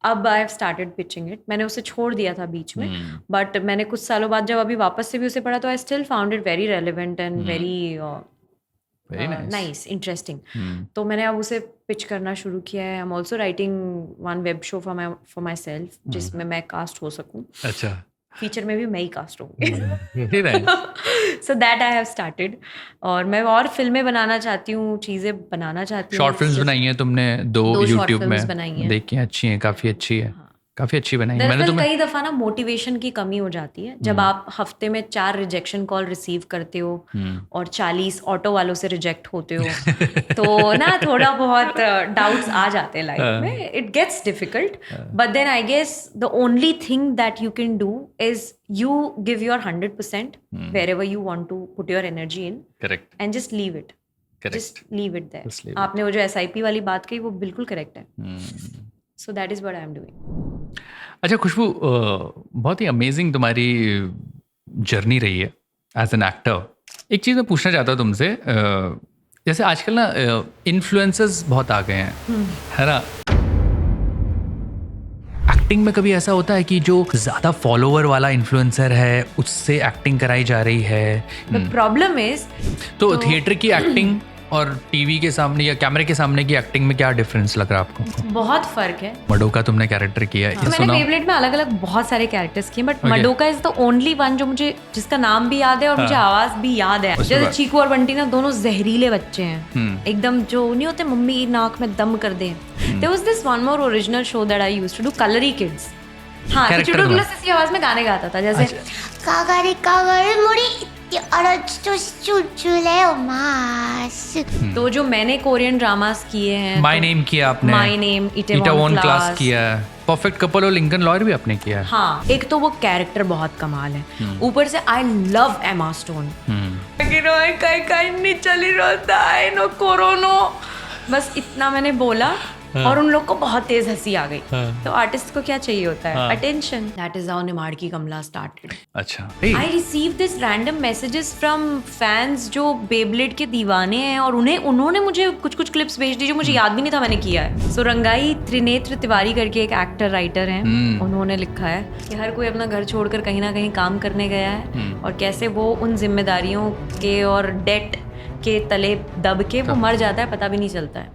अब I have started pitching it. मैंने उसे छोड़ दिया था बीच में, बट मैंने कुछ सालों बाद जब अभी वापस से भी उसे पढ़ा तो I still found it very relevant and very Very nice. Nice interesting. तो मैंने अब उसे पिच करना शुरू किया है. I am also writing one web show for my self जिसमें मैं कास्ट हो सकूं. अच्छा. फीचर में भी मैं ही कास्ट होंगी. Very nice. So that I have started. और मैं और फिल्में बनाना चाहती हूँ, चीज़ें बनाना चाहती हूँ. शॉर्ट फिल्म्स बनाई हैं तुमने 2 short यूट्यूब films में बनाई हैं. देखी हैं, अच्छी हैं, काफ़ी अच्छी है, काफ़ी अच्छी बनाई है. मैंने दरअसल तुम्हें कई दफ़ा ना मोटिवेशन की कमी हो जाती है जब आप हफ्ते में 4 रिजेक्शन कॉल रिसीव करते हो और 40 ऑटो वालों से रिजेक्ट होते हो तो ना थोड़ा बहुत डाउट्स आ जाते हैं लाइफ में. It gets difficult but then I guess the only thing that you can do is you give your 100% wherever you want to put your energy in. Correct. and just leave it. Correct. Just leave it there. Just leave आपने वो जो SIP वाली बात कही वो बिल्कुल correct है. So that is what I am doing. अच्छा खुशबू, बहुत ही अमेजिंग तुम्हारी जर्नी रही है एज एन एक्टर. एक चीज़ मैं पूछना चाहता हूँ तुमसे, जैसे आजकल ना इन्फ्लुएंसर्स बहुत आ गए हैं, है ना. एक्टिंग में कभी ऐसा होता है कि जो ज़्यादा फॉलोवर वाला इन्फ्लुएंसर है उससे एक्टिंग कराई जा रही है? The problem is तो थिएटर की एक्टिंग और टीवी के सामने या कैमरे के सामने की एक्टिंग में क्या डिफरेंस लग रहा है आपको? बहुत फर्क है. मडोका तुमने कैरेक्टर किया है, मैंने बेब्लेड में अलग अलग बहुत सारे कैरेक्टर्स किए but Madoka is the only one जो मुझे, जिसका नाम भी याद है और मुझे आवाज भी याद है. जैसे चीकू और बंटी ना दोनों जहरीले बच्चे हैं एकदम, जो नहीं होते मम्मी नाक में दम कर दे. There was this one more original show that I used to do, Kalari kids. हाँ, तो चुटकुले इसी आवाज में गाने गाता था, जैसे कागारी कागारी मोरी. तो जो मैंने कोरियन ड्रामास किए हैं, माय नेम किया आपने, माय नेम, इटावॉन क्लास किया है, परफेक्ट कपल और लिंकन लॉयर भी आपने किया है. हाँ, एक तो वो कैरेक्टर बहुत कमाल है, ऊपर से आई लव एमा स्टोन. चली रहता है नो कोरोनो, बस इतना मैंने बोला और उन लोग को बहुत तेज हंसी आ गई. तो आर्टिस्ट को क्या चाहिए होता है? Attention. That is how Nimar की कमला स्टार्टेड. अच्छा. I receive this random messages from fans जो बेब्लेड के दीवाने हैं और उन्होंने मुझे कुछ क्लिप्स भेज दी जो मुझे याद भी नहीं था मैंने किया है. सो रंगाई त्रिनेत्र तिवारी करके एक एक्टर राइटर हैं, उन्होंने लिखा है कि हर कोई अपना घर छोड़कर कहीं ना कहीं काम करने गया है और कैसे वो उन जिम्मेदारियों के और डेट के तले दब के वो मर जाता है, पता भी नहीं चलता है.